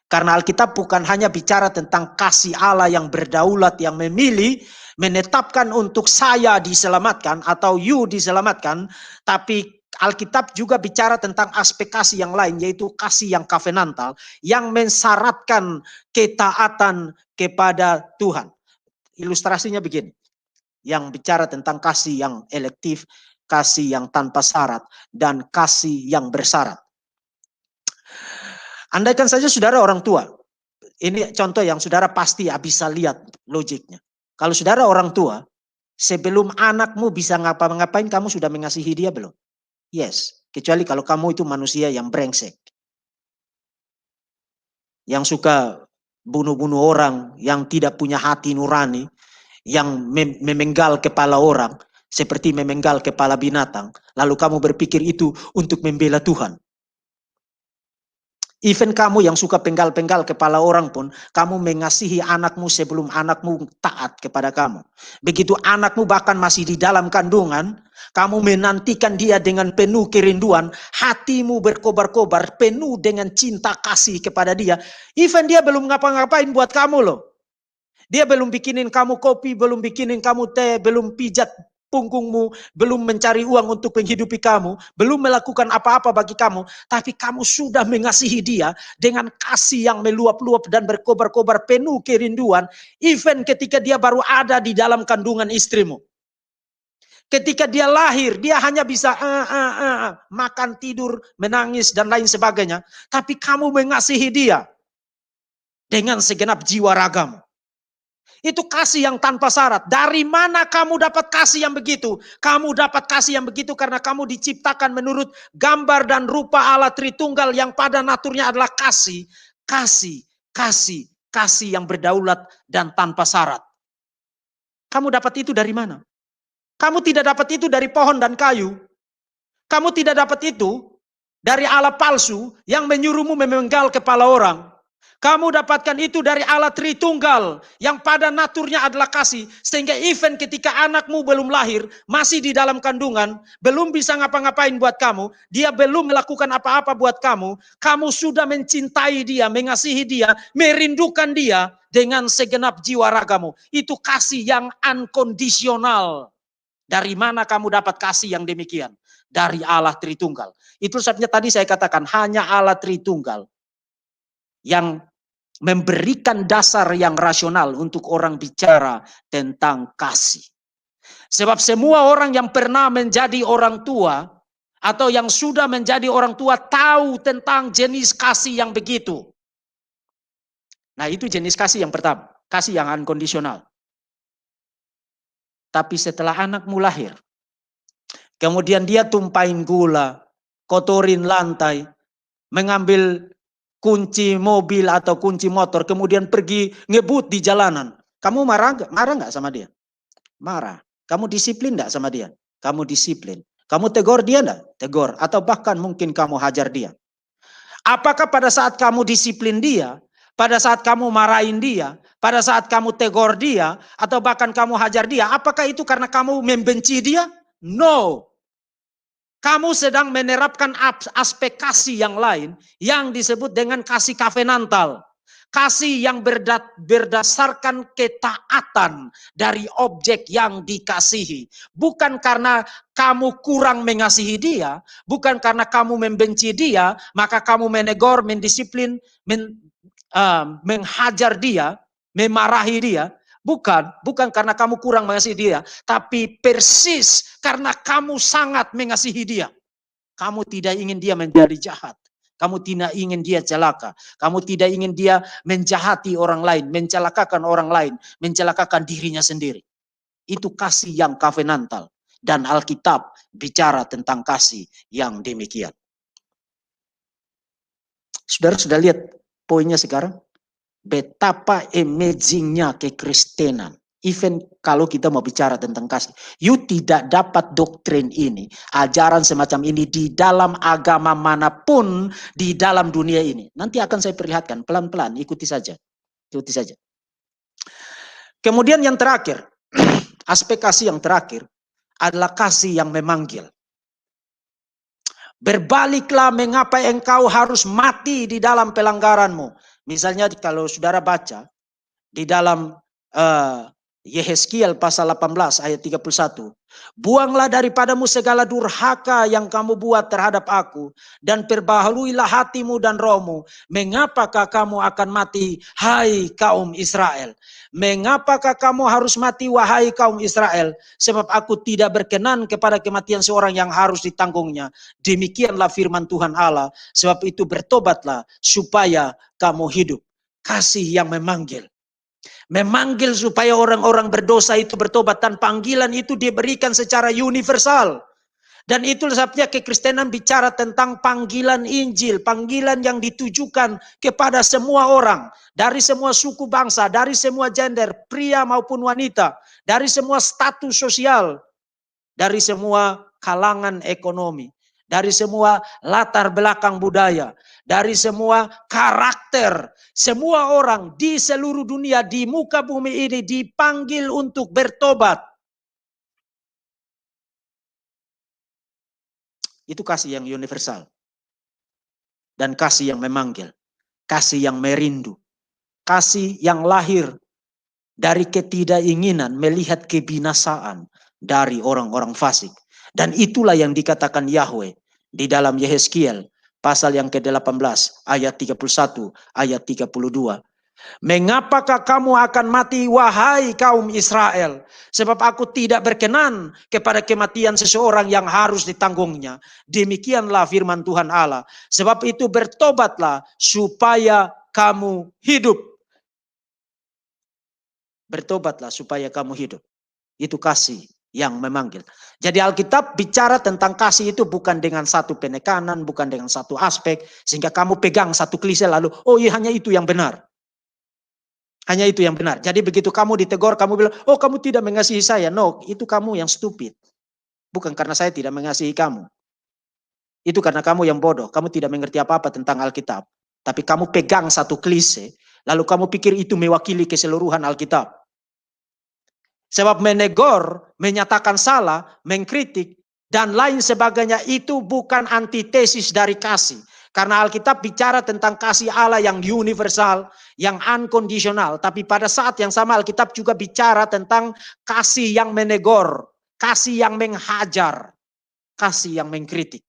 S1: Karena Alkitab bukan hanya bicara tentang kasih Allah yang berdaulat, yang memilih, menetapkan untuk saya diselamatkan atau you diselamatkan, tapi Alkitab juga bicara tentang aspek kasih yang lain, yaitu kasih yang covenantal, yang mensyaratkan ketaatan kepada Tuhan. Ilustrasinya begini, yang bicara tentang kasih yang elektif, kasih yang tanpa syarat, dan kasih yang bersyarat. Andaikan saja saudara orang tua, ini contoh yang saudara pasti bisa lihat logiknya. Kalau saudara orang tua, sebelum anakmu bisa ngapa-ngapain, kamu sudah mengasihi dia belum? Yes, kecuali kalau kamu itu manusia yang brengsek. Yang suka bunuh-bunuh orang, yang tidak punya hati nurani, yang memenggal kepala orang, seperti memenggal kepala binatang. Lalu kamu berpikir itu untuk membela Tuhan. Even kamu yang suka penggal-penggal kepala orang pun, kamu mengasihi anakmu sebelum anakmu taat kepada kamu. Begitu anakmu bahkan masih di dalam kandungan, kamu menantikan dia dengan penuh kerinduan, hatimu berkobar-kobar, penuh dengan cinta kasih kepada dia. Even dia belum ngapa-ngapain buat kamu loh. Dia belum bikinin kamu kopi, belum bikinin kamu teh, belum pijat punggungmu, belum mencari uang untuk menghidupi kamu, belum melakukan apa-apa bagi kamu, tapi kamu sudah mengasihi dia dengan kasih yang meluap-luap dan berkobar-kobar penuh kerinduan, even ketika dia baru ada di dalam kandungan istrimu. Ketika dia lahir, dia hanya bisa makan, tidur, menangis, dan lain sebagainya. Tapi kamu mengasihi dia dengan segenap jiwa ragamu. Itu kasih yang tanpa syarat. Dari mana kamu dapat kasih yang begitu? Kamu dapat kasih yang begitu karena kamu diciptakan menurut gambar dan rupa Allah Tritunggal yang pada naturnya adalah kasih. Kasih yang berdaulat dan tanpa syarat. Kamu dapat itu dari mana? Kamu tidak dapat itu dari pohon dan kayu. Kamu tidak dapat itu dari Allah palsu yang menyuruhmu memenggal kepala orang. Kamu dapatkan itu dari Allah Tritunggal yang pada naturnya adalah kasih. Sehingga even ketika anakmu belum lahir, masih di dalam kandungan, belum bisa ngapa-ngapain buat kamu, dia belum melakukan apa-apa buat kamu, kamu sudah mencintai dia, mengasihi dia, merindukan dia dengan segenap jiwa ragamu. Itu kasih yang unconditional. Dari mana kamu dapat kasih yang demikian? Dari Allah Tritunggal. Itu sebabnya tadi saya katakan hanya Allah Tritunggal yang memberikan dasar yang rasional untuk orang bicara tentang kasih. Sebab semua orang yang pernah menjadi orang tua atau yang sudah menjadi orang tua tahu tentang jenis kasih yang begitu. Nah, itu jenis kasih yang pertama, kasih yang unconditional. Tapi setelah anakmu lahir, kemudian dia tumpahin gula, kotorin lantai, mengambil kunci mobil atau kunci motor, kemudian pergi ngebut di jalanan. Kamu marah nggak sama dia? Marah. Kamu disiplin nggak sama dia? Kamu disiplin. Kamu tegur dia nggak? Tegur. Atau bahkan mungkin kamu hajar dia. Apakah pada saat kamu disiplin dia, pada saat kamu marahin dia, pada saat kamu tegur dia, atau bahkan kamu hajar dia, apakah itu karena kamu membenci dia? No. Kamu sedang menerapkan aspek kasih yang lain yang disebut dengan kasih covenantal. Kasih yang berdasarkan ketaatan dari objek yang dikasihi. Bukan karena kamu kurang mengasihi dia, bukan karena kamu membenci dia, maka kamu menegur, mendisiplin, menghajar dia, memarahi dia. Bukan karena kamu kurang mengasihi dia, tapi persis karena kamu sangat mengasihi dia. Kamu tidak ingin dia menjadi jahat. Kamu tidak ingin dia celaka. Kamu tidak ingin dia menjahati orang lain, mencelakakan orang lain, mencelakakan dirinya sendiri. Itu kasih yang covenantal. Dan Alkitab bicara tentang kasih yang demikian. Saudara sudah lihat poinnya sekarang? Betapa amazingnya kekristenan. Even kalau kita mau bicara tentang kasih. You tidak dapat doktrin ini, ajaran semacam ini di dalam agama manapun di dalam dunia ini. Nanti akan saya perlihatkan pelan-pelan, ikuti saja. Ikuti saja. Kemudian yang terakhir, Aspek kasih yang terakhir adalah kasih yang memanggil. Berbaliklah, mengapa engkau harus mati di dalam pelanggaranmu. Misalnya kalau saudara baca di dalam Yehezkiel pasal 18 ayat 31. Buanglah daripadamu segala durhaka yang kamu buat terhadap aku, dan perbaharuilah hatimu dan rohmu. Mengapakah kamu akan mati, hai kaum Israel? Mengapakah kamu harus mati, wahai kaum Israel? Sebab aku tidak berkenan kepada kematian seorang yang harus ditanggungnya. Demikianlah firman Tuhan Allah. Sebab itu bertobatlah supaya kamu hidup. Kasih yang memanggil. Memanggil supaya orang-orang berdosa itu bertobat, dan panggilan itu diberikan secara universal. Dan itu sebabnya kekristenan bicara tentang panggilan Injil, panggilan yang ditujukan kepada semua orang, dari semua suku bangsa, dari semua gender, pria maupun wanita, dari semua status sosial, dari semua kalangan ekonomi, dari semua latar belakang budaya, dari semua karakter. Semua orang di seluruh dunia, di muka bumi ini dipanggil untuk bertobat. Itu kasih yang universal. Dan kasih yang memanggil. Kasih yang merindu. Kasih yang lahir dari ketidakinginan melihat kebinasaan dari orang-orang fasik. Dan itulah yang dikatakan Yahweh di dalam Yehezkiel pasal yang ke-18 ayat 31 ayat 32. Mengapakah kamu akan mati, wahai kaum Israel? Sebab aku tidak berkenan kepada kematian seseorang yang harus ditanggungnya. Demikianlah firman Tuhan Allah. Sebab itu bertobatlah supaya kamu hidup. Bertobatlah supaya kamu hidup. Itu kasih yang memanggil. Jadi Alkitab bicara tentang kasih itu bukan dengan satu penekanan, bukan dengan satu aspek, sehingga kamu pegang satu klise lalu, oh iya hanya itu yang benar. Hanya itu yang benar. Jadi begitu kamu ditegur, kamu bilang, oh kamu tidak mengasihi saya. No, itu kamu yang stupid. Bukan karena saya tidak mengasihi kamu. Itu karena kamu yang bodoh. Kamu tidak mengerti apa-apa tentang Alkitab. Tapi kamu pegang satu klise, lalu kamu pikir itu mewakili keseluruhan Alkitab. Sebab menegur, menyatakan salah, mengkritik, dan lain sebagainya itu bukan antitesis dari kasih. Karena Alkitab bicara tentang kasih Allah yang universal, yang unconditional. Tapi pada saat yang sama Alkitab juga bicara tentang kasih yang menegur, kasih yang menghajar, kasih yang mengkritik.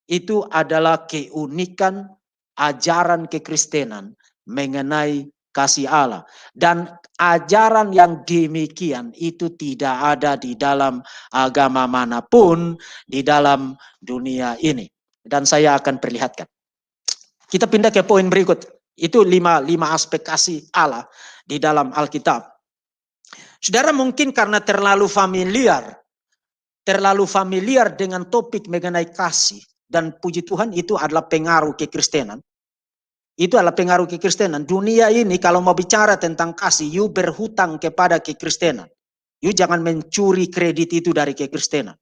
S1: Itu adalah keunikan ajaran kekristenan mengenai kasih Allah. Dan ajaran yang demikian itu tidak ada di dalam agama manapun di dalam dunia ini. Dan saya akan perlihatkan. Kita pindah ke poin berikut. Itu lima aspek kasih Allah di dalam Alkitab. Saudara mungkin karena terlalu familiar dengan topik mengenai kasih. Dan puji Tuhan itu adalah pengaruh kekristenan. Itu adalah pengaruh kekristenan. Dunia ini kalau mau bicara tentang kasih, you berhutang kepada kekristenan. You jangan mencuri kredit itu dari kekristenan.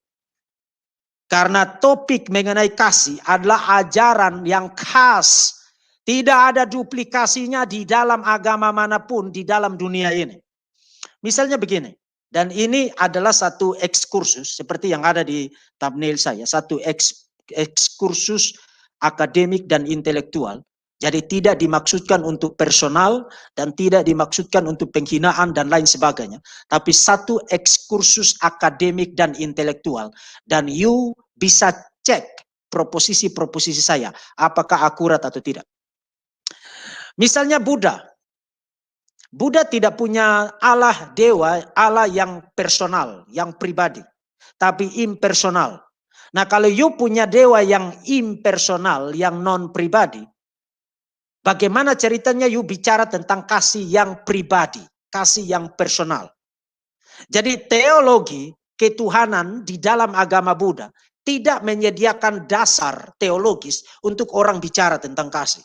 S1: Karena topik mengenai kasih adalah ajaran yang khas. Tidak ada duplikasinya di dalam agama manapun di dalam dunia ini. Misalnya begini. Dan ini adalah satu ekskursus seperti yang ada di thumbnail saya. Satu ekskursus akademik dan intelektual. Jadi tidak dimaksudkan untuk personal dan tidak dimaksudkan untuk penghinaan dan lain sebagainya. Tapi satu ekskursus akademik dan intelektual. Dan you bisa cek proposisi-proposisi saya. Apakah akurat atau tidak. Misalnya Buddha. Buddha tidak punya Allah dewa, Allah yang personal, yang pribadi. Tapi impersonal. Nah kalau you punya dewa yang impersonal, yang non pribadi. Bagaimana ceritanya you bicara tentang kasih yang pribadi, kasih yang personal. Jadi teologi ketuhanan di dalam agama Buddha tidak menyediakan dasar teologis untuk orang bicara tentang kasih.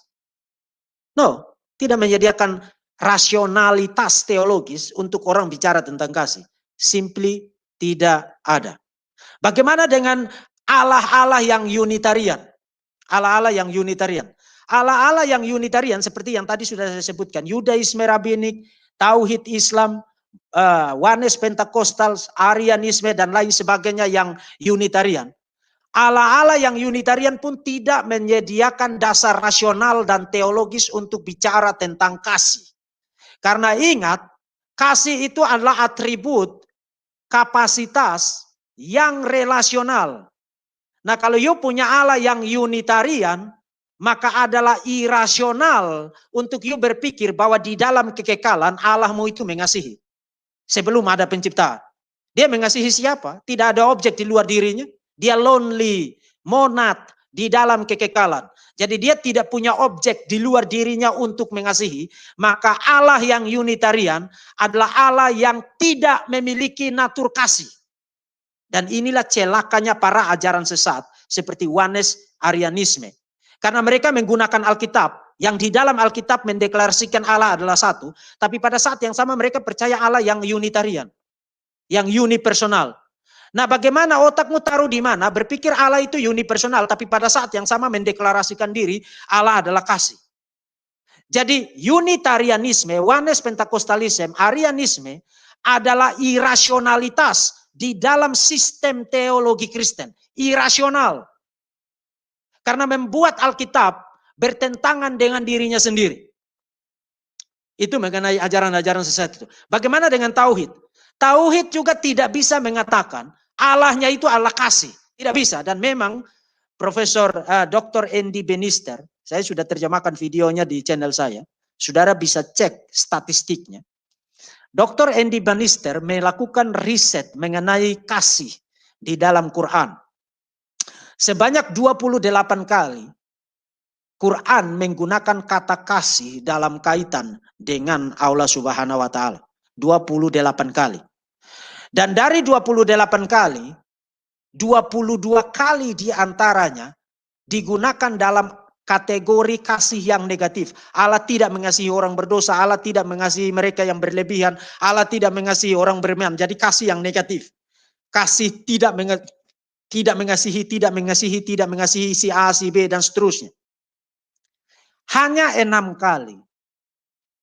S1: No, tidak menyediakan rasionalitas teologis untuk orang bicara tentang kasih. Simply tidak ada. Bagaimana dengan Allah-Allah yang Unitarian? Allah-Allah yang Unitarian. Allah-Allah yang Unitarian seperti yang tadi sudah saya sebutkan. Yudaisme Rabbinik, Tauhid Islam, Oneness, Pentakostal, Arianisme dan lain sebagainya yang Unitarian. Allah-Allah yang Unitarian pun tidak menyediakan dasar rasional dan teologis untuk bicara tentang kasih. Karena ingat, kasih itu adalah atribut kapasitas yang relasional. Nah, kalau you punya Allah yang Unitarian, maka adalah irasional untuk you berpikir bahwa di dalam kekekalan Allahmu itu mengasihi. Sebelum ada penciptaan. Dia mengasihi siapa? Tidak ada objek di luar dirinya. Dia lonely, monad di dalam kekekalan. Jadi dia tidak punya objek di luar dirinya untuk mengasihi. Maka Allah yang Unitarian adalah Allah yang tidak memiliki natur kasih. Dan inilah celakanya para ajaran sesat seperti Oneness, Arianisme. Karena mereka menggunakan Alkitab yang di dalam Alkitab mendeklarasikan Allah adalah satu, tapi pada saat yang sama mereka percaya Allah yang Unitarian, yang unipersonal. Nah, bagaimana otakmu taruh di mana? Berpikir Allah itu unipersonal, tapi pada saat yang sama mendeklarasikan diri Allah adalah kasih. Jadi Unitarianisme, Oneness, Pentakostalisme, Arianisme adalah irasionalitas di dalam sistem teologi Kristen. Irasional. Karena membuat Alkitab bertentangan dengan dirinya sendiri. Itu mengenai ajaran-ajaran sesat itu. Bagaimana dengan tauhid? Tauhid juga tidak bisa mengatakan Allahnya itu Allah kasih. Tidak bisa. Dan memang Profesor Dr. Andy Bannister, saya sudah terjemahkan videonya di channel saya. Saudara bisa cek statistiknya. Dr. Andy Bannister melakukan riset mengenai kasih di dalam Quran. Sebanyak 28 kali Quran menggunakan kata kasih dalam kaitan dengan Allah Subhanahu wa taala. 28 kali. Dan dari 28 kali, 22 kali diantaranya digunakan dalam kategori kasih yang negatif. Allah tidak mengasihi orang berdosa, Allah tidak mengasihi mereka yang berlebihan, Allah tidak mengasihi orang beriman. Jadi kasih yang negatif. Kasih tidak mengasihi si A, si B dan seterusnya. Hanya 6 kali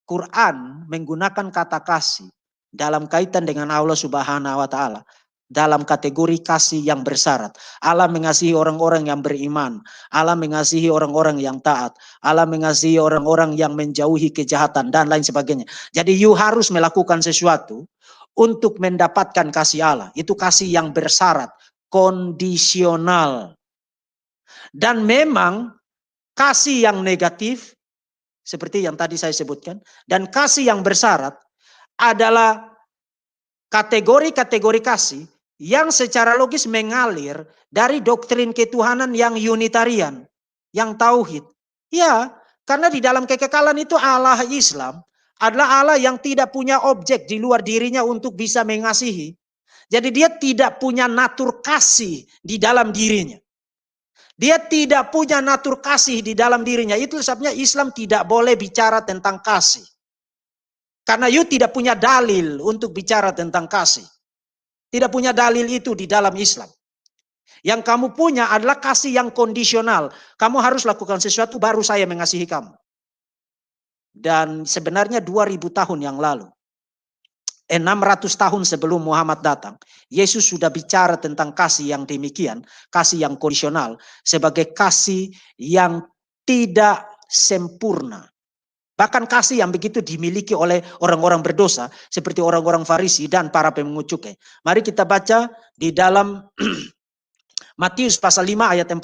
S1: Quran menggunakan kata kasih dalam kaitan dengan Allah Subhanahu wa taala dalam kategori kasih yang bersyarat. Allah mengasihi orang-orang yang beriman, Allah mengasihi orang-orang yang taat, Allah mengasihi orang-orang yang menjauhi kejahatan dan lain sebagainya. Jadi you harus melakukan sesuatu untuk mendapatkan kasih Allah. Itu kasih yang bersyarat, kondisional. Dan memang kasih yang negatif, seperti yang tadi saya sebutkan, dan kasih yang bersyarat adalah kategori-kategori kasih yang secara logis mengalir dari doktrin ketuhanan yang Unitarian, yang tauhid. Ya, karena di dalam kekekalan itu Allah Islam adalah Allah yang tidak punya objek di luar dirinya untuk bisa mengasihi. Jadi dia tidak punya natur kasih di dalam dirinya. Dia tidak punya natur kasih di dalam dirinya. Itu sebabnya Islam tidak boleh bicara tentang kasih. Karena you tidak punya dalil untuk bicara tentang kasih. Tidak punya dalil itu di dalam Islam. Yang kamu punya adalah kasih yang kondisional. Kamu harus lakukan sesuatu baru saya mengasihi kamu. Dan sebenarnya 2000 tahun yang lalu, 600 tahun sebelum Muhammad datang, Yesus sudah bicara tentang kasih yang demikian, kasih yang kondisional, sebagai kasih yang tidak sempurna. Bahkan kasih yang begitu dimiliki oleh orang-orang berdosa, seperti orang-orang Farisi dan para pemungut cukai. Mari kita baca di dalam Matius pasal 5 ayat 46.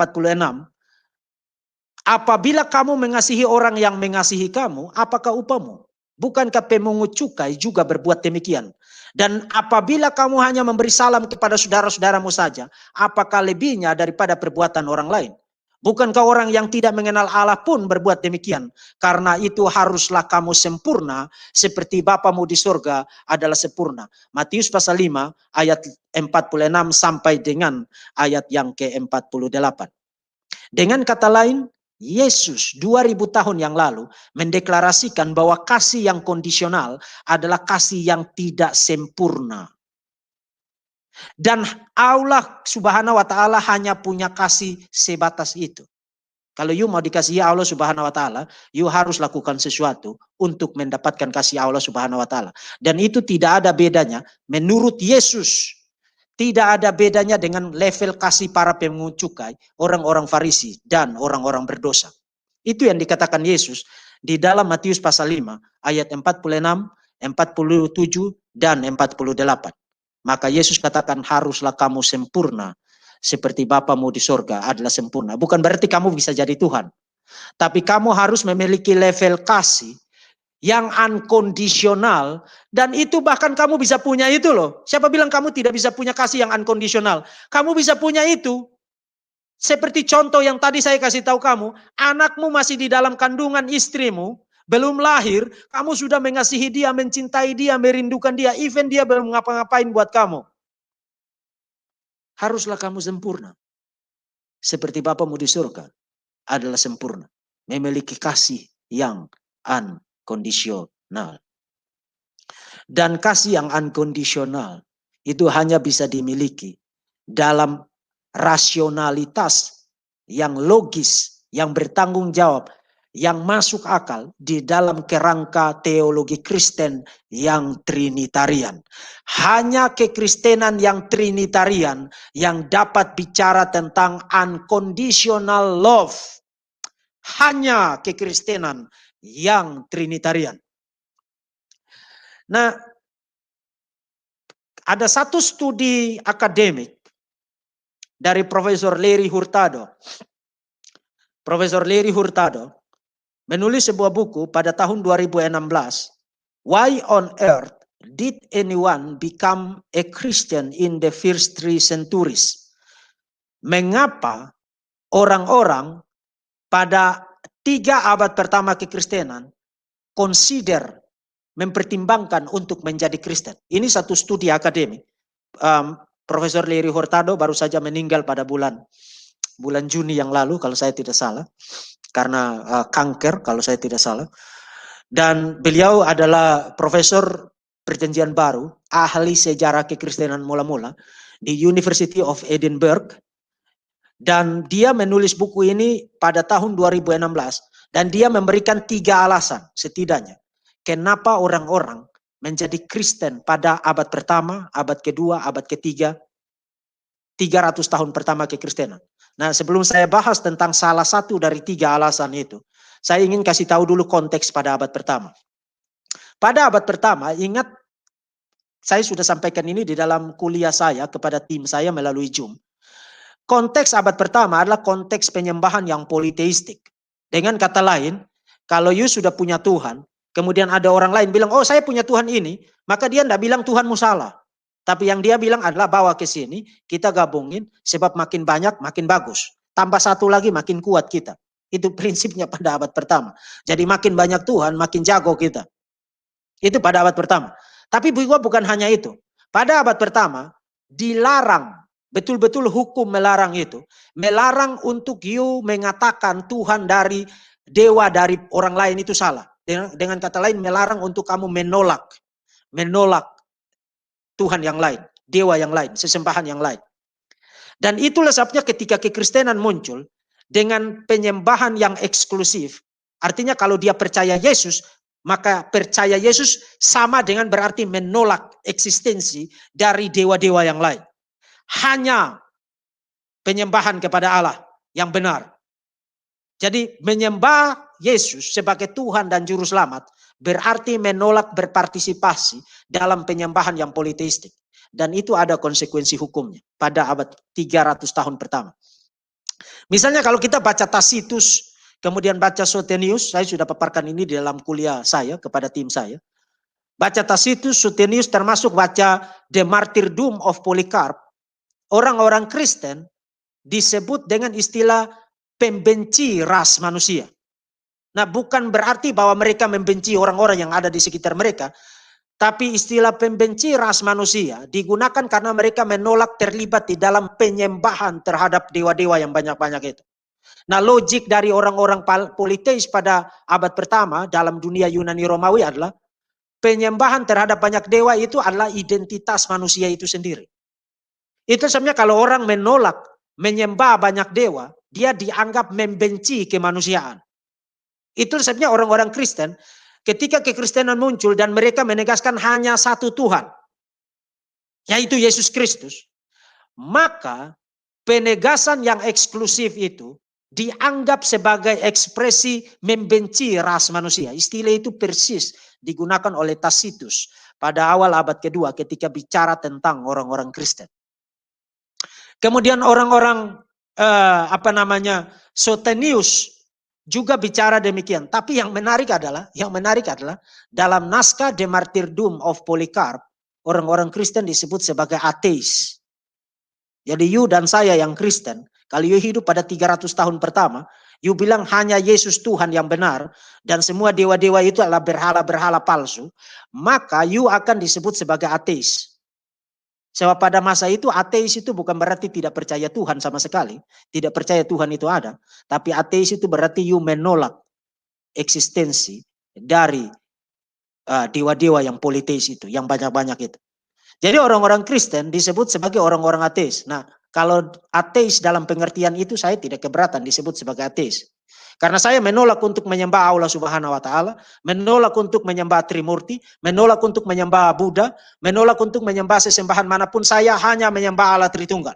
S1: Apabila kamu mengasihi orang yang mengasihi kamu, apakah upamu? Bukankah pemungut cukai juga berbuat demikian? Dan apabila kamu hanya memberi salam kepada saudara-saudaramu saja, apakah lebihnya daripada perbuatan orang lain? Bukankah orang yang tidak mengenal Allah pun berbuat demikian? Karena itu haruslah kamu sempurna seperti Bapamu di surga adalah sempurna. Matius pasal 5 ayat 46 sampai dengan ayat yang ke-48. Dengan kata lain, Yesus 2000 tahun yang lalu mendeklarasikan bahwa kasih yang kondisional adalah kasih yang tidak sempurna. Dan Allah Subhanahu wa taala hanya punya kasih sebatas itu. Kalau you mau dikasihi Allah Subhanahu wa taala, you harus lakukan sesuatu untuk mendapatkan kasih Allah Subhanahu wa taala. Dan itu tidak ada bedanya menurut Yesus. Tidak ada bedanya dengan level kasih para pemungut cukai, orang-orang Farisi dan orang-orang berdosa. Itu yang dikatakan Yesus di dalam Matius pasal 5 ayat 46, 47 dan 48. Maka Yesus katakan haruslah kamu sempurna seperti Bapamu di sorga adalah sempurna. Bukan berarti kamu bisa jadi Tuhan. Tapi kamu harus memiliki level kasih yang unconditional. Dan itu bahkan kamu bisa punya itu loh. Siapa bilang kamu tidak bisa punya kasih yang unconditional? Kamu bisa punya itu. Seperti contoh yang tadi saya kasih tahu kamu. Anakmu masih di dalam kandungan istrimu. Belum lahir. Kamu sudah mengasihi dia, mencintai dia, merindukan dia. Even dia belum ngapa-ngapain buat kamu. Haruslah kamu sempurna. Seperti Bapamu di surga adalah sempurna. Memiliki kasih yang unconditional. Dan kasih yang unconditional itu hanya bisa dimiliki dalam rasionalitas yang logis, yang bertanggung jawab, yang masuk akal di dalam kerangka teologi Kristen yang Trinitarian. Hanya kekristenan yang Trinitarian yang dapat bicara tentang unconditional love. Hanya kekristenan yang Trinitarian. Nah, ada satu studi akademik dari Profesor Larry Hurtado. Profesor Larry Hurtado menulis sebuah buku pada tahun 2016, Why on Earth Did Anyone Become a Christian in the First 3 Centuries? Mengapa orang-orang pada 3 abad pertama kekristenan mempertimbangkan untuk menjadi Kristen. Ini satu studi akademik. Profesor Larry Hurtado baru saja meninggal pada bulan Juni yang lalu kalau saya tidak salah. Karena kanker kalau saya tidak salah. Dan beliau adalah profesor Perjanjian Baru, ahli sejarah kekristenan mula-mula di University of Edinburgh. Dan dia menulis buku ini pada tahun 2016. Dan dia memberikan 3 alasan setidaknya. Kenapa orang-orang menjadi Kristen pada abad pertama, abad kedua, abad ketiga, 300 tahun pertama kekristenan. Nah, sebelum saya bahas tentang salah satu dari 3 alasan itu, saya ingin kasih tahu dulu konteks pada abad pertama. Pada abad pertama, ingat saya sudah sampaikan ini di dalam kuliah saya kepada tim saya melalui Zoom. Konteks abad pertama adalah konteks penyembahan yang politeistik. Dengan kata lain, kalau you sudah punya Tuhan, kemudian ada orang lain bilang, oh saya punya Tuhan ini, maka dia tidak bilang Tuhanmu salah. Tapi yang dia bilang adalah bawa ke sini, kita gabungin, sebab makin banyak makin bagus. Tambah satu lagi makin kuat kita. Itu prinsipnya pada abad pertama. Jadi makin banyak Tuhan, makin jago kita. Itu pada abad pertama. Tapi bukan hanya itu. Pada abad pertama, dilarang, betul-betul hukum melarang itu. Melarang untuk you mengatakan Tuhan dari dewa dari orang lain itu salah. Dengan kata lain, melarang untuk kamu menolak Tuhan yang lain, dewa yang lain, sesembahan yang lain. Dan itulah sebabnya ketika kekristenan muncul dengan penyembahan yang eksklusif, artinya kalau dia percaya Yesus, maka percaya Yesus sama dengan berarti menolak eksistensi dari dewa-dewa yang lain. Hanya penyembahan kepada Allah yang benar. Jadi menyembah Yesus sebagai Tuhan dan Juru Selamat berarti menolak berpartisipasi dalam penyembahan yang politeistik. Dan itu ada konsekuensi hukumnya pada abad 300 tahun pertama. Misalnya kalau kita baca Tacitus, kemudian baca Suetonius, saya sudah paparkan ini di dalam kuliah saya kepada tim saya. Baca Tacitus, Suetonius termasuk baca The Martyrdom of Polycarp. Orang-orang Kristen disebut dengan istilah pembenci ras manusia. Nah, bukan berarti bahwa mereka membenci orang-orang yang ada di sekitar mereka. Tapi istilah pembenci ras manusia digunakan karena mereka menolak terlibat di dalam penyembahan terhadap dewa-dewa yang banyak-banyak itu. Nah, logik dari orang-orang politeis pada abad pertama dalam dunia Yunani Romawi adalah penyembahan terhadap banyak dewa itu adalah identitas manusia itu sendiri. Itu sebenarnya kalau orang menolak menyembah banyak dewa, dia dianggap membenci kemanusiaan. Itu sebabnya orang-orang Kristen, ketika kekristenan muncul dan mereka menegaskan hanya satu Tuhan, yaitu Yesus Kristus, maka penegasan yang eksklusif itu dianggap sebagai ekspresi membenci ras manusia. Istilah itu persis digunakan oleh Tacitus pada awal abad kedua ketika bicara tentang orang-orang Kristen. Kemudian orang-orang Soterius juga bicara demikian. Tapi yang menarik adalah dalam naskah De Martyrdom of Polycarp, orang-orang Kristen disebut sebagai ateis. Jadi you dan saya yang Kristen, kalau you hidup pada 300 tahun pertama, you bilang hanya Yesus Tuhan yang benar, dan semua dewa-dewa itu adalah berhala-berhala palsu, maka you akan disebut sebagai ateis. Sebab pada masa itu ateis itu bukan berarti tidak percaya Tuhan sama sekali. Tidak percaya Tuhan itu ada. Tapi ateis itu berarti you menolak eksistensi dari dewa-dewa yang politeis itu. Yang banyak-banyak itu. Jadi orang-orang Kristen disebut sebagai orang-orang ateis. Nah, kalau ateis dalam pengertian itu saya tidak keberatan disebut sebagai ateis. Karena saya menolak untuk menyembah Allah Subhanahu wa Ta'ala, menolak untuk menyembah Trimurti, menolak untuk menyembah Buddha, menolak untuk menyembah sesembahan manapun, saya hanya menyembah Allah Tritunggal.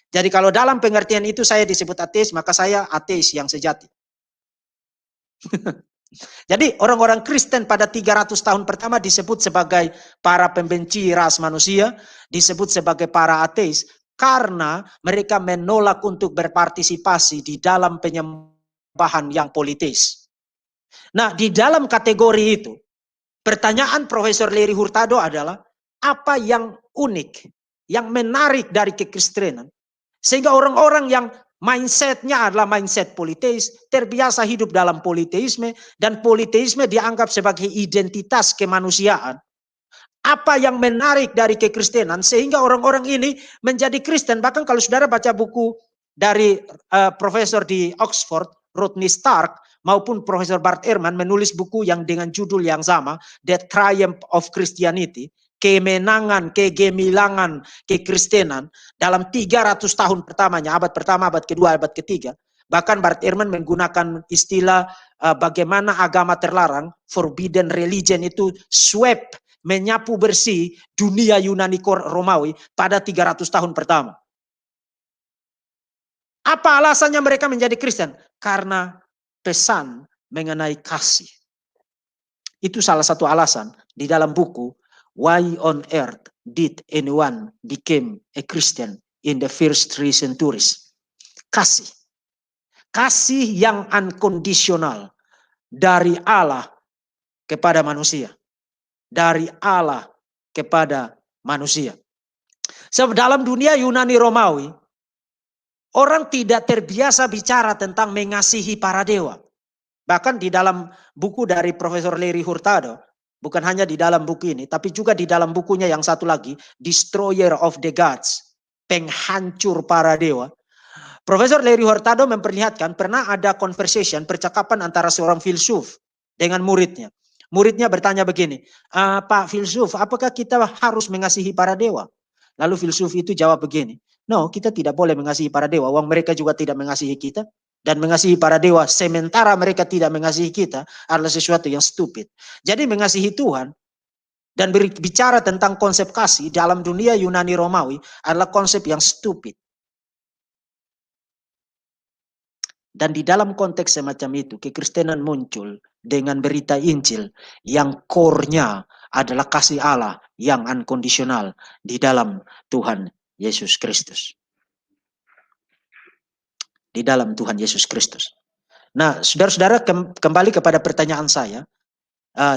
S1: Jadi kalau dalam pengertian itu saya disebut ateis, maka saya ateis yang sejati. Jadi orang-orang Kristen pada 300 tahun pertama disebut sebagai para pembenci ras manusia, disebut sebagai para ateis, karena mereka menolak untuk berpartisipasi di dalam penyembahan yang politis. Nah, di dalam kategori itu, pertanyaan Profesor Larry Hurtado adalah, apa yang unik, yang menarik dari kekristenan, sehingga orang-orang yang mindsetnya adalah mindset politeis, terbiasa hidup dalam politeisme, dan politeisme dianggap sebagai identitas kemanusiaan. Apa yang menarik dari kekristenan sehingga orang-orang ini menjadi Kristen? Bahkan kalau saudara baca buku dari profesor di Oxford, Rodney Stark, maupun Profesor Bart Ehrman menulis buku yang dengan judul yang sama, The Triumph of Christianity, kemenangan, kegemilangan kekristenan dalam 300 tahun pertamanya, abad pertama, abad kedua, abad ketiga. Bahkan Bart Ehrman menggunakan istilah bagaimana agama terlarang, forbidden religion, itu swept, menyapu bersih dunia Yunani Romawi pada 300 tahun pertama. Apa alasannya mereka menjadi Kristen? Karena pesan mengenai kasih. Itu salah satu alasan di dalam buku Why on Earth Did Anyone Become a Christian in the First 3 Centuries? Kasih. Kasih yang unconditional dari Allah kepada manusia. Dari Allah kepada manusia. Sebab dalam dunia Yunani Romawi, orang tidak terbiasa bicara tentang mengasihi para dewa. Bahkan di dalam buku dari Profesor Larry Hurtado, bukan hanya di dalam buku ini, tapi juga di dalam bukunya yang satu lagi, Destroyer of the Gods, penghancur para dewa. Profesor Larry Hurtado memperlihatkan pernah ada conversation, percakapan antara seorang filsuf dengan muridnya. Muridnya bertanya begini, Pak filsuf, apakah kita harus mengasihi para dewa? Lalu filsuf itu jawab begini, no, kita tidak boleh mengasihi para dewa, uang mereka juga tidak mengasihi kita. Dan mengasihi para dewa sementara mereka tidak mengasihi kita adalah sesuatu yang stupid. Jadi mengasihi Tuhan dan berbicara tentang konsep kasih dalam dunia Yunani Romawi adalah konsep yang stupid. Dan di dalam konteks semacam itu, kekristenan muncul dengan berita Injil yang core-nya adalah kasih Allah yang unconditional di dalam Tuhan Yesus Kristus. Di dalam Tuhan Yesus Kristus. Nah, saudara-saudara, kembali kepada pertanyaan saya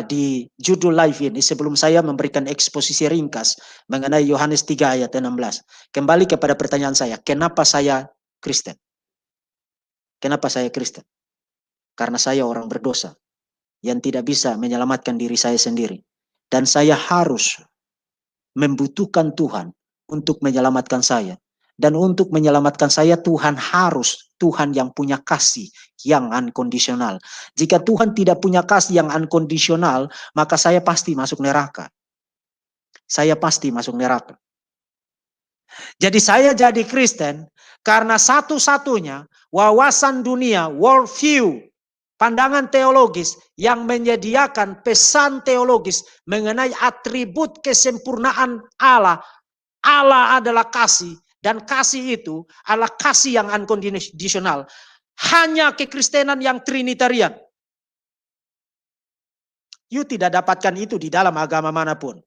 S1: di judul live ini sebelum saya memberikan eksposisi ringkas mengenai Yohanes 3 ayat 16. Kembali kepada pertanyaan saya, kenapa saya Kristen? Kenapa saya Kristen? Karena saya orang berdosa yang tidak bisa menyelamatkan diri saya sendiri. Dan saya harus membutuhkan Tuhan untuk menyelamatkan saya. Dan untuk menyelamatkan saya, Tuhan harus Tuhan yang punya kasih yang unconditional. Jika Tuhan tidak punya kasih yang unconditional, maka saya pasti masuk neraka. Saya pasti masuk neraka. Jadi saya jadi Kristen karena satu-satunya wawasan dunia, world view, pandangan teologis yang menyediakan pesan teologis mengenai atribut kesempurnaan Allah. Allah adalah kasih, dan kasih itu adalah kasih yang unconditional. Hanya kekristenan yang trinitarian. You tidak dapatkan itu di dalam agama manapun.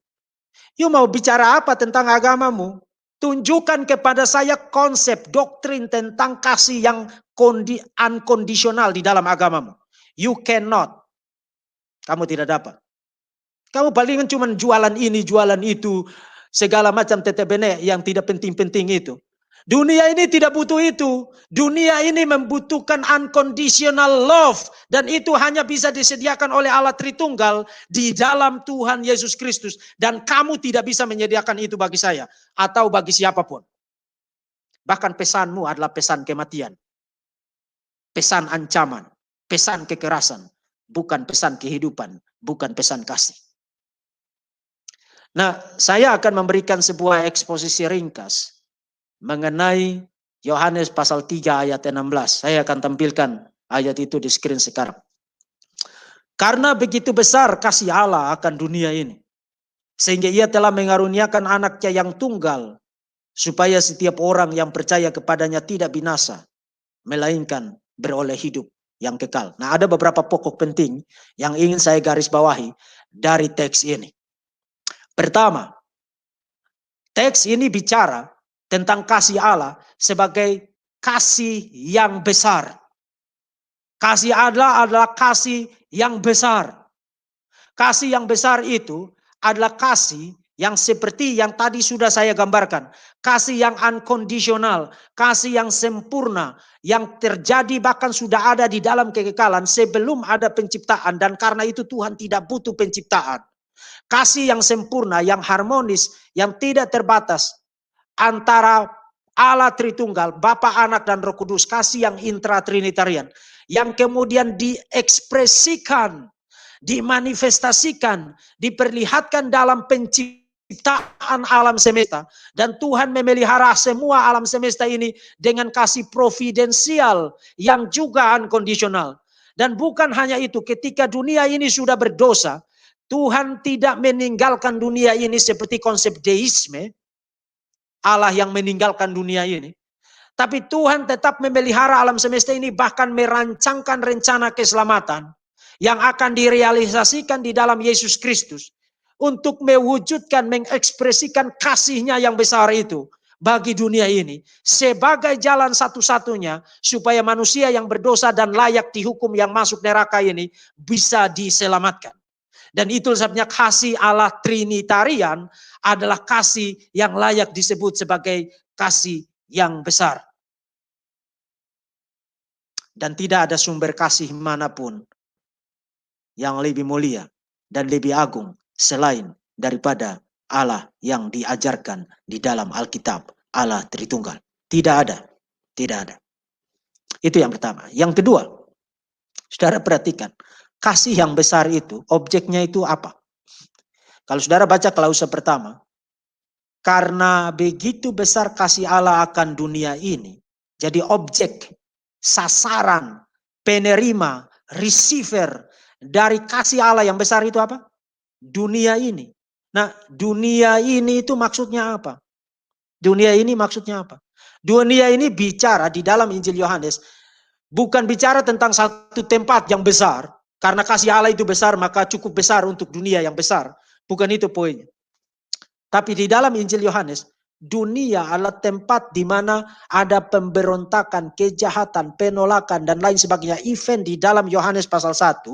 S1: You mau bicara apa tentang agamamu? Tunjukkan kepada saya konsep doktrin tentang kasih yang unconditional di dalam agamamu. You cannot. Kamu tidak dapat. Kamu palingan cuma jualan ini, jualan itu, segala macam tetebene yang tidak penting-penting itu. Dunia ini tidak butuh itu. Dunia ini membutuhkan unconditional love. Dan itu hanya bisa disediakan oleh Allah Tritunggal di dalam Tuhan Yesus Kristus. Dan kamu tidak bisa menyediakan itu bagi saya atau bagi siapapun. Bahkan pesanmu adalah pesan kematian. Pesan ancaman. Pesan kekerasan. Bukan pesan kehidupan. Bukan pesan kasih. Nah, saya akan memberikan sebuah eksposisi ringkas mengenai Yohanes pasal 3 ayat 16. Saya akan tampilkan ayat itu di screen sekarang. Karena begitu besar kasih Allah akan dunia ini, sehingga ia telah mengaruniakan anaknya yang tunggal, supaya setiap orang yang percaya kepadanya tidak binasa, melainkan beroleh hidup yang kekal. Nah, ada beberapa pokok penting yang ingin saya garis bawahi dari teks ini. Pertama, teks ini bicara tentang kasih Allah sebagai kasih yang besar. Kasih Allah adalah kasih yang besar. Kasih yang besar itu adalah kasih yang seperti yang tadi sudah saya gambarkan. Kasih yang unconditional, kasih yang sempurna, yang terjadi bahkan sudah ada di dalam kekekalan sebelum ada penciptaan, dan karena itu Tuhan tidak butuh penciptaan. Kasih yang sempurna, yang harmonis, yang tidak terbatas antara Allah Tritunggal, Bapa, Anak, dan Roh Kudus. Kasih yang intra-trinitarian, yang kemudian diekspresikan, dimanifestasikan, diperlihatkan dalam penciptaan alam semesta. Dan Tuhan memelihara semua alam semesta ini dengan kasih providensial yang juga unconditional. Dan bukan hanya itu, ketika dunia ini sudah berdosa, Tuhan tidak meninggalkan dunia ini seperti konsep deisme, Allah yang meninggalkan dunia ini. Tapi Tuhan tetap memelihara alam semesta ini, bahkan merancangkan rencana keselamatan yang akan direalisasikan di dalam Yesus Kristus untuk mewujudkan, mengekspresikan kasihnya yang besar itu bagi dunia ini sebagai jalan satu-satunya supaya manusia yang berdosa dan layak dihukum yang masuk neraka ini bisa diselamatkan. Dan itu sebabnya kasih Allah Trinitarian adalah kasih yang layak disebut sebagai kasih yang besar. Dan tidak ada sumber kasih manapun yang lebih mulia dan lebih agung selain daripada Allah yang diajarkan di dalam Alkitab, Allah Tritunggal. Tidak ada. Tidak ada. Itu yang pertama. Yang kedua, saudara perhatikan. Kasih yang besar itu, objeknya itu apa? Kalau saudara baca klausa pertama, karena begitu besar kasih Allah akan dunia ini, jadi objek, sasaran, penerima, receiver dari kasih Allah yang besar itu apa? Dunia ini. Nah, dunia ini itu maksudnya apa? Dunia ini maksudnya apa? Dunia ini bicara di dalam Injil Yohanes, bukan bicara tentang satu tempat yang besar, karena kasih Allah itu besar, maka cukup besar untuk dunia yang besar. Bukan itu poinnya. Tapi di dalam Injil Yohanes, dunia adalah tempat di mana ada pemberontakan, kejahatan, penolakan, dan lain sebagainya. Even di dalam Yohanes pasal 1,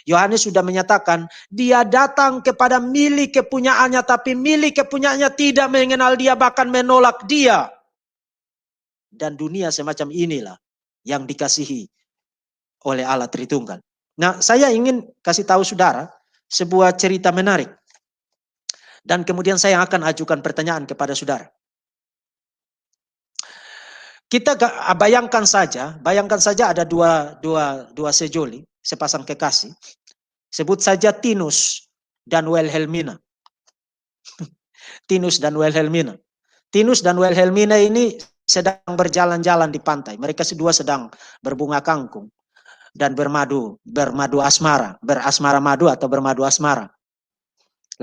S1: Yohanes sudah menyatakan, dia datang kepada milik kepunyaannya, tapi milik kepunyaannya tidak mengenal dia, bahkan menolak dia. Dan dunia semacam inilah yang dikasihi oleh Allah Tritunggal. Nah, saya ingin kasih tahu saudara sebuah cerita menarik. Dan kemudian saya akan ajukan pertanyaan kepada saudara. Kita bayangkan saja ada dua sejoli, sepasang kekasih. Sebut saja Tinus dan Wilhelmina. Tinus dan Wilhelmina. Tinus dan Wilhelmina ini sedang berjalan-jalan di pantai. Mereka sedua sedang berbunga kangkung dan bermadu asmara, berasmara madu atau bermadu asmara.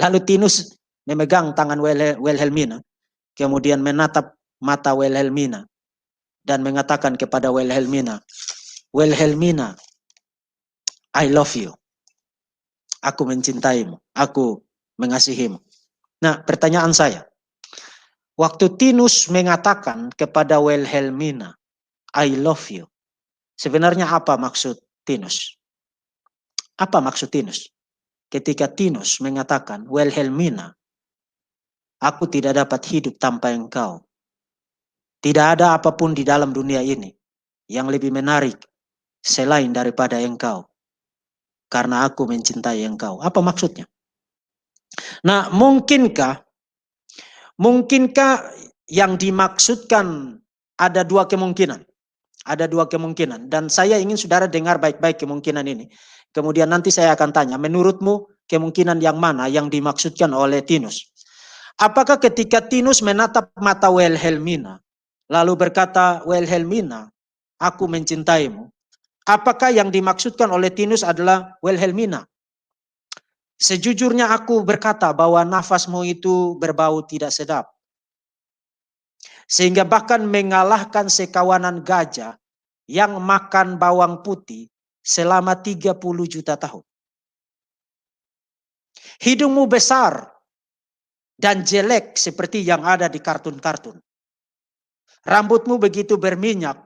S1: Lalu Tinus memegang tangan Wilhelmina, kemudian menatap mata Wilhelmina dan mengatakan kepada Wilhelmina, "Wilhelmina, I love you. Aku mencintaimu, aku mengasihimu." Nah, pertanyaan saya, waktu Tinus mengatakan kepada Wilhelmina, "I love you," sebenarnya apa maksud Tinus? Apa maksud Tinus? Ketika Tinus mengatakan, "Wilhelmina, aku tidak dapat hidup tanpa engkau. Tidak ada apapun di dalam dunia ini yang lebih menarik selain daripada engkau. Karena aku mencintai engkau." Apa maksudnya? Nah, mungkinkah yang dimaksudkan ada dua kemungkinan. Ada dua kemungkinan. Dan saya ingin saudara dengar baik-baik kemungkinan ini. Kemudian nanti saya akan tanya, menurutmu kemungkinan yang mana yang dimaksudkan oleh Tinus? Apakah ketika Tinus menatap mata Wilhelmina, lalu berkata, "Wilhelmina, aku mencintaimu." Apakah yang dimaksudkan oleh Tinus adalah, "Wilhelmina, sejujurnya aku berkata bahwa nafasmu itu berbau tidak sedap. Sehingga bahkan mengalahkan sekawanan gajah yang makan bawang putih selama 30 juta tahun. Hidungmu besar dan jelek seperti yang ada di kartun-kartun. Rambutmu begitu berminyak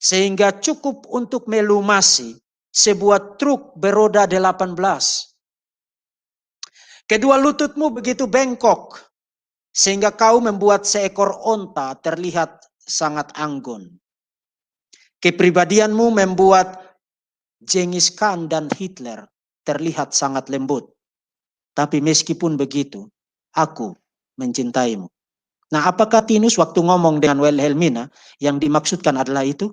S1: sehingga cukup untuk melumasi sebuah truk beroda 18. Kedua lututmu begitu bengkok sehingga kau membuat seekor onta terlihat sangat anggun. Kepribadianmu membuat Genghis Khan dan Hitler terlihat sangat lembut. Tapi meskipun begitu, aku mencintaimu. Nah, apakah Tinus waktu ngomong dengan Wilhelmina yang dimaksudkan adalah itu?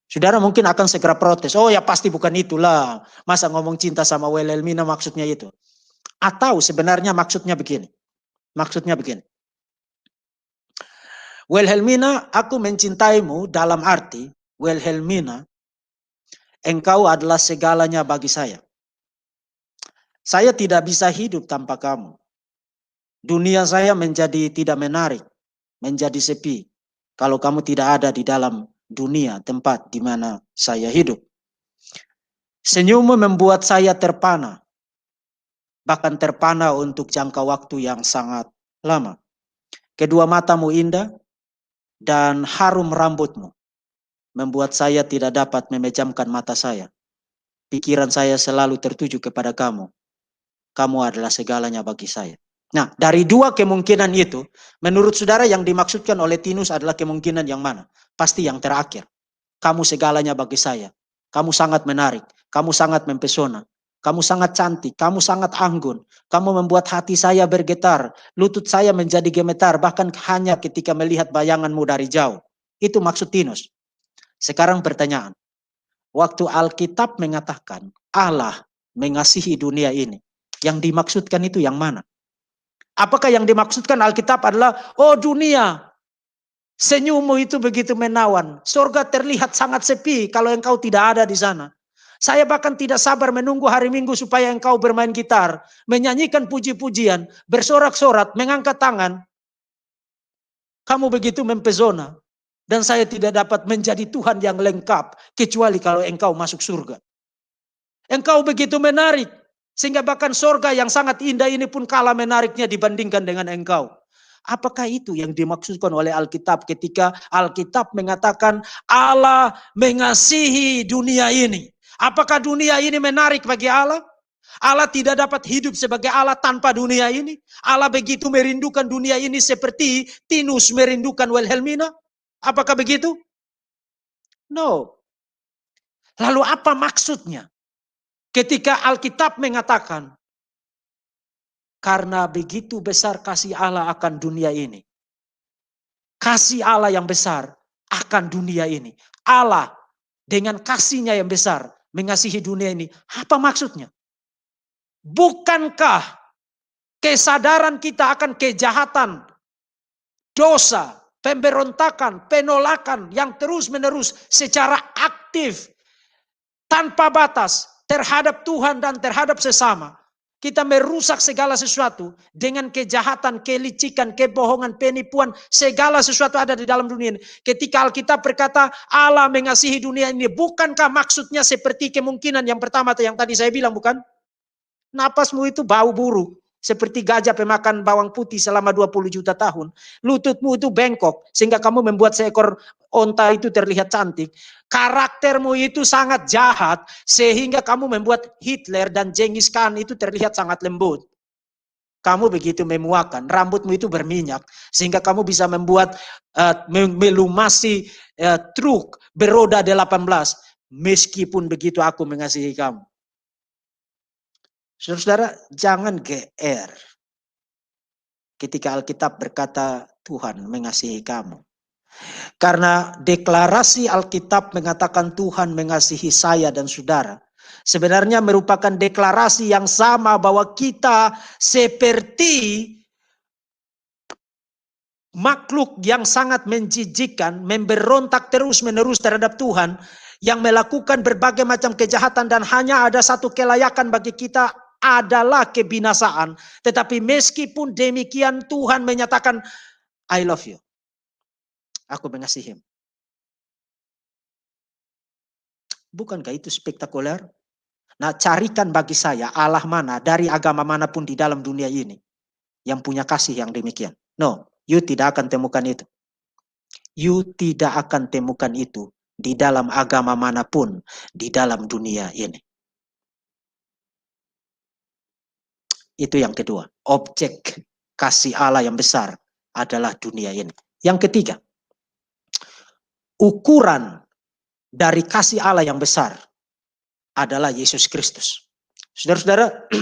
S1: Saudara mungkin akan segera protes. "Oh ya, pasti bukan itulah. Masa ngomong cinta sama Wilhelmina maksudnya itu?" Atau sebenarnya maksudnya begini. Maksudnya begini. "Wilhelmina, aku mencintaimu dalam arti, Wilhelmina, engkau adalah segalanya bagi saya. Saya tidak bisa hidup tanpa kamu. Dunia saya menjadi tidak menarik, menjadi sepi, kalau kamu tidak ada di dalam dunia tempat di mana saya hidup. Senyummu membuat saya terpana, bahkan terpana untuk jangka waktu yang sangat lama. Kedua matamu indah dan harum rambutmu membuat saya tidak dapat memejamkan mata saya. Pikiran saya selalu tertuju kepada kamu. Kamu adalah segalanya bagi saya." Nah, dari dua kemungkinan itu, menurut saudara yang dimaksudkan oleh Tinus adalah kemungkinan yang mana? Pasti yang terakhir. Kamu segalanya bagi saya. Kamu sangat menarik. Kamu sangat mempesona. Kamu sangat cantik. Kamu sangat anggun. Kamu membuat hati saya bergetar. Lutut saya menjadi gemetar. Bahkan hanya ketika melihat bayanganmu dari jauh. Itu maksud Tinus. Sekarang pertanyaan. Waktu Alkitab mengatakan Allah mengasihi dunia ini, yang dimaksudkan itu yang mana? Apakah yang dimaksudkan Alkitab adalah, "Oh dunia, senyummu itu begitu menawan. Surga terlihat sangat sepi kalau engkau tidak ada di sana. Saya bahkan tidak sabar menunggu hari Minggu supaya engkau bermain gitar, menyanyikan puji-pujian, bersorak-sorak, mengangkat tangan. Kamu begitu mempesona. Dan saya tidak dapat menjadi Tuhan yang lengkap, kecuali kalau engkau masuk surga. Engkau begitu menarik, sehingga bahkan surga yang sangat indah ini pun kalah menariknya dibandingkan dengan engkau." Apakah itu yang dimaksudkan oleh Alkitab ketika Alkitab mengatakan Allah mengasihi dunia ini? Apakah dunia ini menarik bagi Allah? Allah tidak dapat hidup sebagai Allah tanpa dunia ini. Allah begitu merindukan dunia ini seperti Tinus merindukan Wilhelmina. Apakah begitu? No. Lalu apa maksudnya? Ketika Alkitab mengatakan, karena begitu besar kasih Allah akan dunia ini. Kasih Allah yang besar akan dunia ini. Allah dengan kasihnya yang besar mengasihi dunia ini. Apa maksudnya? Bukankah kesadaran kita akan kejahatan dosa, pemberontakan, penolakan yang terus-menerus secara aktif, tanpa batas terhadap Tuhan dan terhadap sesama. Kita merusak segala sesuatu dengan kejahatan, kelicikan, kebohongan, penipuan. Segala sesuatu ada di dalam dunia ini. Ketika Alkitab berkata Allah mengasihi dunia ini, bukankah maksudnya seperti kemungkinan yang pertama yang tadi saya bilang, bukan? Napasmu itu bau buruk, seperti gajah pemakan bawang putih selama 20 juta tahun. Lututmu itu bengkok, sehingga kamu membuat seekor onta itu terlihat cantik. Karaktermu itu sangat jahat, sehingga kamu membuat Hitler dan Genghis Khan itu terlihat sangat lembut. Kamu begitu memuakan, rambutmu itu berminyak, sehingga kamu bisa membuat melumasi truk beroda 18. Meskipun begitu aku mengasihi kamu. Saudara-saudara, jangan GR ketika Alkitab berkata Tuhan mengasihi kamu. Karena deklarasi Alkitab mengatakan Tuhan mengasihi saya dan saudara, sebenarnya merupakan deklarasi yang sama bahwa kita seperti makhluk yang sangat menjijikkan, memberontak terus-menerus terhadap Tuhan, yang melakukan berbagai macam kejahatan, dan hanya ada satu kelayakan bagi kita adalah kebinasaan. Tetapi meskipun demikian Tuhan menyatakan I love you. Aku mengasihimu. Bukankah itu spektakuler? Nah, carikan bagi saya Allah mana dari agama manapun di dalam dunia ini yang punya kasih yang demikian. No, you tidak akan temukan itu. You tidak akan temukan itu di dalam agama manapun di dalam dunia ini. Itu yang kedua. Objek kasih Allah yang besar adalah dunia ini. Yang ketiga, ukuran dari kasih Allah yang besar adalah Yesus Kristus. Saudara-saudara,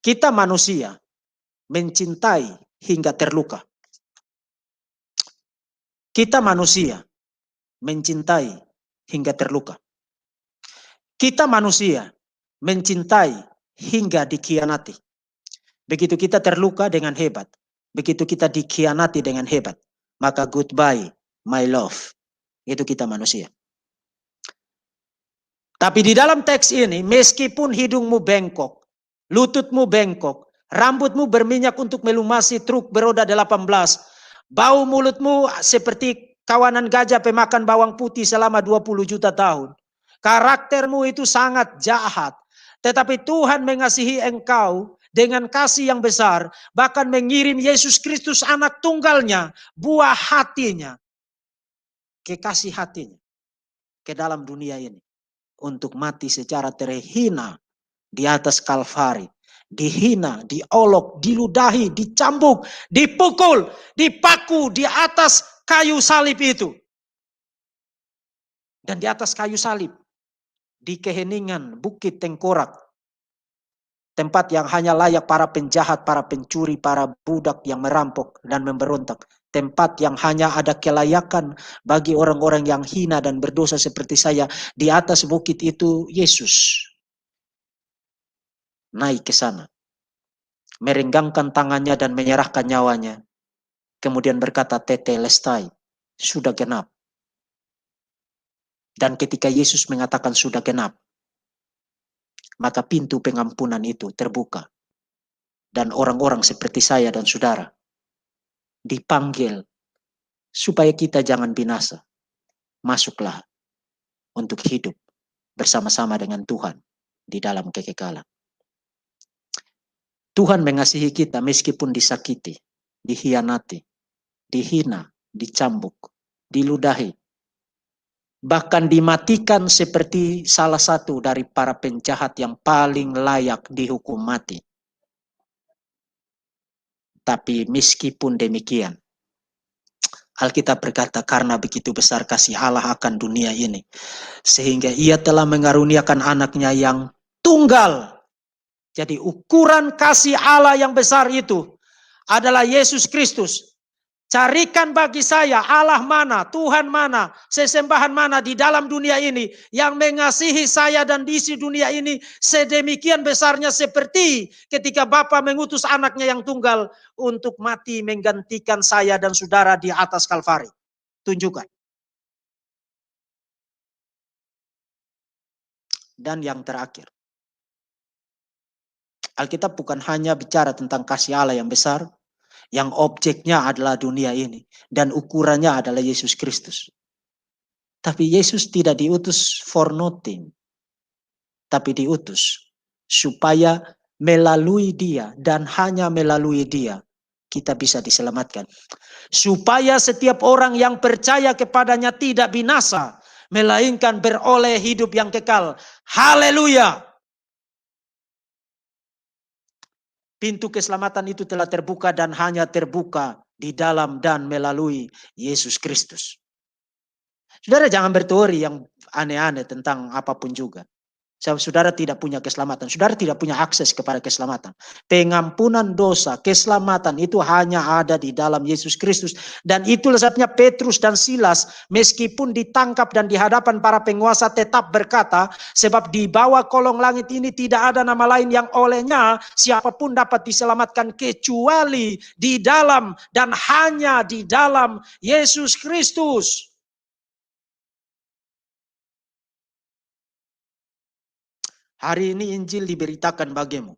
S1: kita manusia mencintai hingga terluka. Kita manusia mencintai hingga terluka. Kita manusia mencintai hingga dikhianati. Begitu kita terluka dengan hebat, begitu kita dikhianati dengan hebat, maka goodbye my love. Itu kita manusia. Tapi di dalam teks ini, meskipun hidungmu bengkok, lututmu bengkok, rambutmu berminyak untuk melumasi truk beroda 18, bau mulutmu seperti kawanan gajah pemakan bawang putih selama 20 juta tahun, karaktermu itu sangat jahat, tetapi Tuhan mengasihi engkau dengan kasih yang besar, bahkan mengirim Yesus Kristus anak tunggalnya, buah hatinya, kekasih hatinya ke dalam dunia ini, untuk mati secara terhina di atas Kalvari, dihina, diolok, diludahi, dicambuk, dipukul, dipaku di atas kayu salib itu. Dan di atas kayu salib, di keheningan Bukit Tengkorak, tempat yang hanya layak para penjahat, para pencuri, para budak yang merampok dan memberontak. Tempat yang hanya ada kelayakan bagi orang-orang yang hina dan berdosa seperti saya. Di atas bukit itu Yesus naik ke sana, merenggangkan tangannya dan menyerahkan nyawanya. Kemudian berkata, tetelestai, sudah genap. Dan ketika Yesus mengatakan sudah genap, maka pintu pengampunan itu terbuka. Dan orang-orang seperti saya dan saudara dipanggil supaya kita jangan binasa. Masuklah untuk hidup bersama-sama dengan Tuhan di dalam kekekalan. Tuhan mengasihi kita meskipun disakiti, dikhianati, dihina, dicambuk, diludahi, bahkan dimatikan seperti salah satu dari para penjahat yang paling layak dihukum mati. Tapi meskipun demikian, Alkitab berkata karena begitu besar kasih Allah akan dunia ini, sehingga ia telah mengaruniakan anaknya yang tunggal. Jadi ukuran kasih Allah yang besar itu adalah Yesus Kristus. Carikan bagi saya Allah mana, Tuhan mana, sesembahan mana di dalam dunia ini yang mengasihi saya dan diisi dunia ini sedemikian besarnya seperti ketika Bapa mengutus anaknya yang tunggal untuk mati menggantikan saya dan saudara di atas Kalvari. Tunjukkan. Dan yang terakhir, Alkitab bukan hanya bicara tentang kasih Allah yang besar, yang objeknya adalah dunia ini, dan ukurannya adalah Yesus Kristus. Tapi Yesus tidak diutus for nothing, tapi diutus supaya melalui dia dan hanya melalui dia kita bisa diselamatkan. Supaya setiap orang yang percaya kepadanya tidak binasa, melainkan beroleh hidup yang kekal. Haleluya! Pintu keselamatan itu telah terbuka dan hanya terbuka di dalam dan melalui Yesus Kristus. Saudara jangan berteori yang aneh-aneh tentang apapun juga. Saudara tidak punya keselamatan. Saudara tidak punya akses kepada keselamatan. Pengampunan dosa, keselamatan itu hanya ada di dalam Yesus Kristus. Dan itulah sebabnya Petrus dan Silas meskipun ditangkap dan di hadapan para penguasa tetap berkata, sebab di bawah kolong langit ini tidak ada nama lain yang olehnya siapapun dapat diselamatkan kecuali di dalam dan hanya di dalam Yesus Kristus. Hari ini Injil diberitakan bagimu.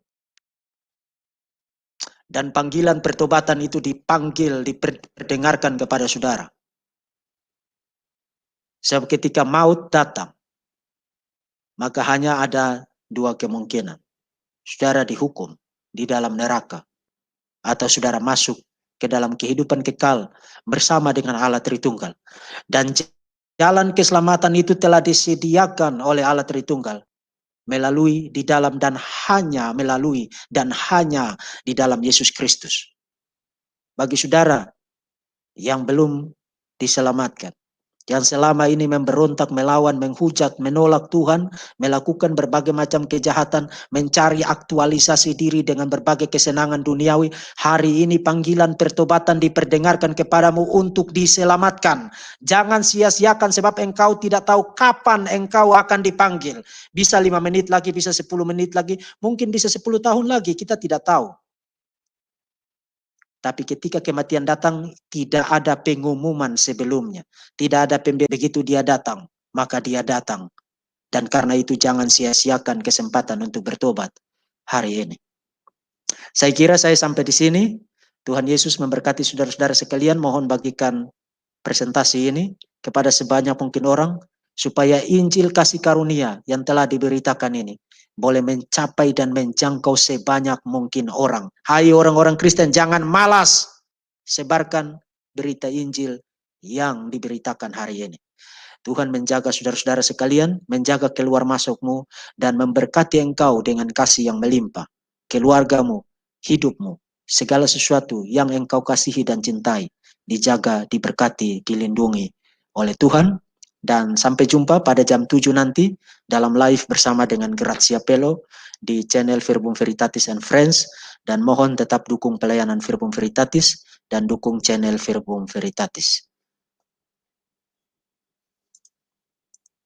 S1: Dan panggilan pertobatan itu diperdengarkan kepada saudara. Sebab ketika maut datang, maka hanya ada dua kemungkinan. Saudara dihukum di dalam neraka. Atau saudara masuk ke dalam kehidupan kekal bersama dengan Allah Tritunggal. Dan jalan keselamatan itu telah disediakan oleh Allah Tritunggal. Melalui di dalam dan hanya melalui dan hanya di dalam Yesus Kristus. Bagi saudara yang belum diselamatkan, yang selama ini memberontak, melawan, menghujat, menolak Tuhan, melakukan berbagai macam kejahatan, mencari aktualisasi diri dengan berbagai kesenangan duniawi, hari ini panggilan pertobatan diperdengarkan kepadamu untuk diselamatkan. Jangan sia-siakan sebab engkau tidak tahu kapan engkau akan dipanggil. Bisa 5 menit lagi, bisa 10 menit lagi, mungkin bisa 10 tahun lagi, kita tidak tahu. Tapi ketika kematian datang, tidak ada pengumuman sebelumnya. Tidak ada begitu dia datang, maka dia datang. Dan karena itu jangan sia-siakan kesempatan untuk bertobat hari ini. Saya kira saya sampai di sini. Tuhan Yesus memberkati saudara-saudara sekalian. Mohon bagikan presentasi ini kepada sebanyak mungkin orang, supaya Injil kasih karunia yang telah diberitakan ini boleh mencapai dan menjangkau sebanyak mungkin orang. Hai orang-orang Kristen, jangan malas. Sebarkan berita Injil yang diberitakan hari ini. Tuhan menjaga saudara-saudara sekalian, menjaga keluar masukmu, dan memberkati engkau dengan kasih yang melimpah. Keluargamu, hidupmu, segala sesuatu yang engkau kasihi dan cintai, dijaga, diberkati, dilindungi oleh Tuhan. Dan sampai jumpa pada jam 7 nanti dalam live bersama dengan Grazia Pelo di channel Verbum Veritatis and Friends. Dan mohon tetap dukung pelayanan Verbum Veritatis dan dukung channel Verbum Veritatis.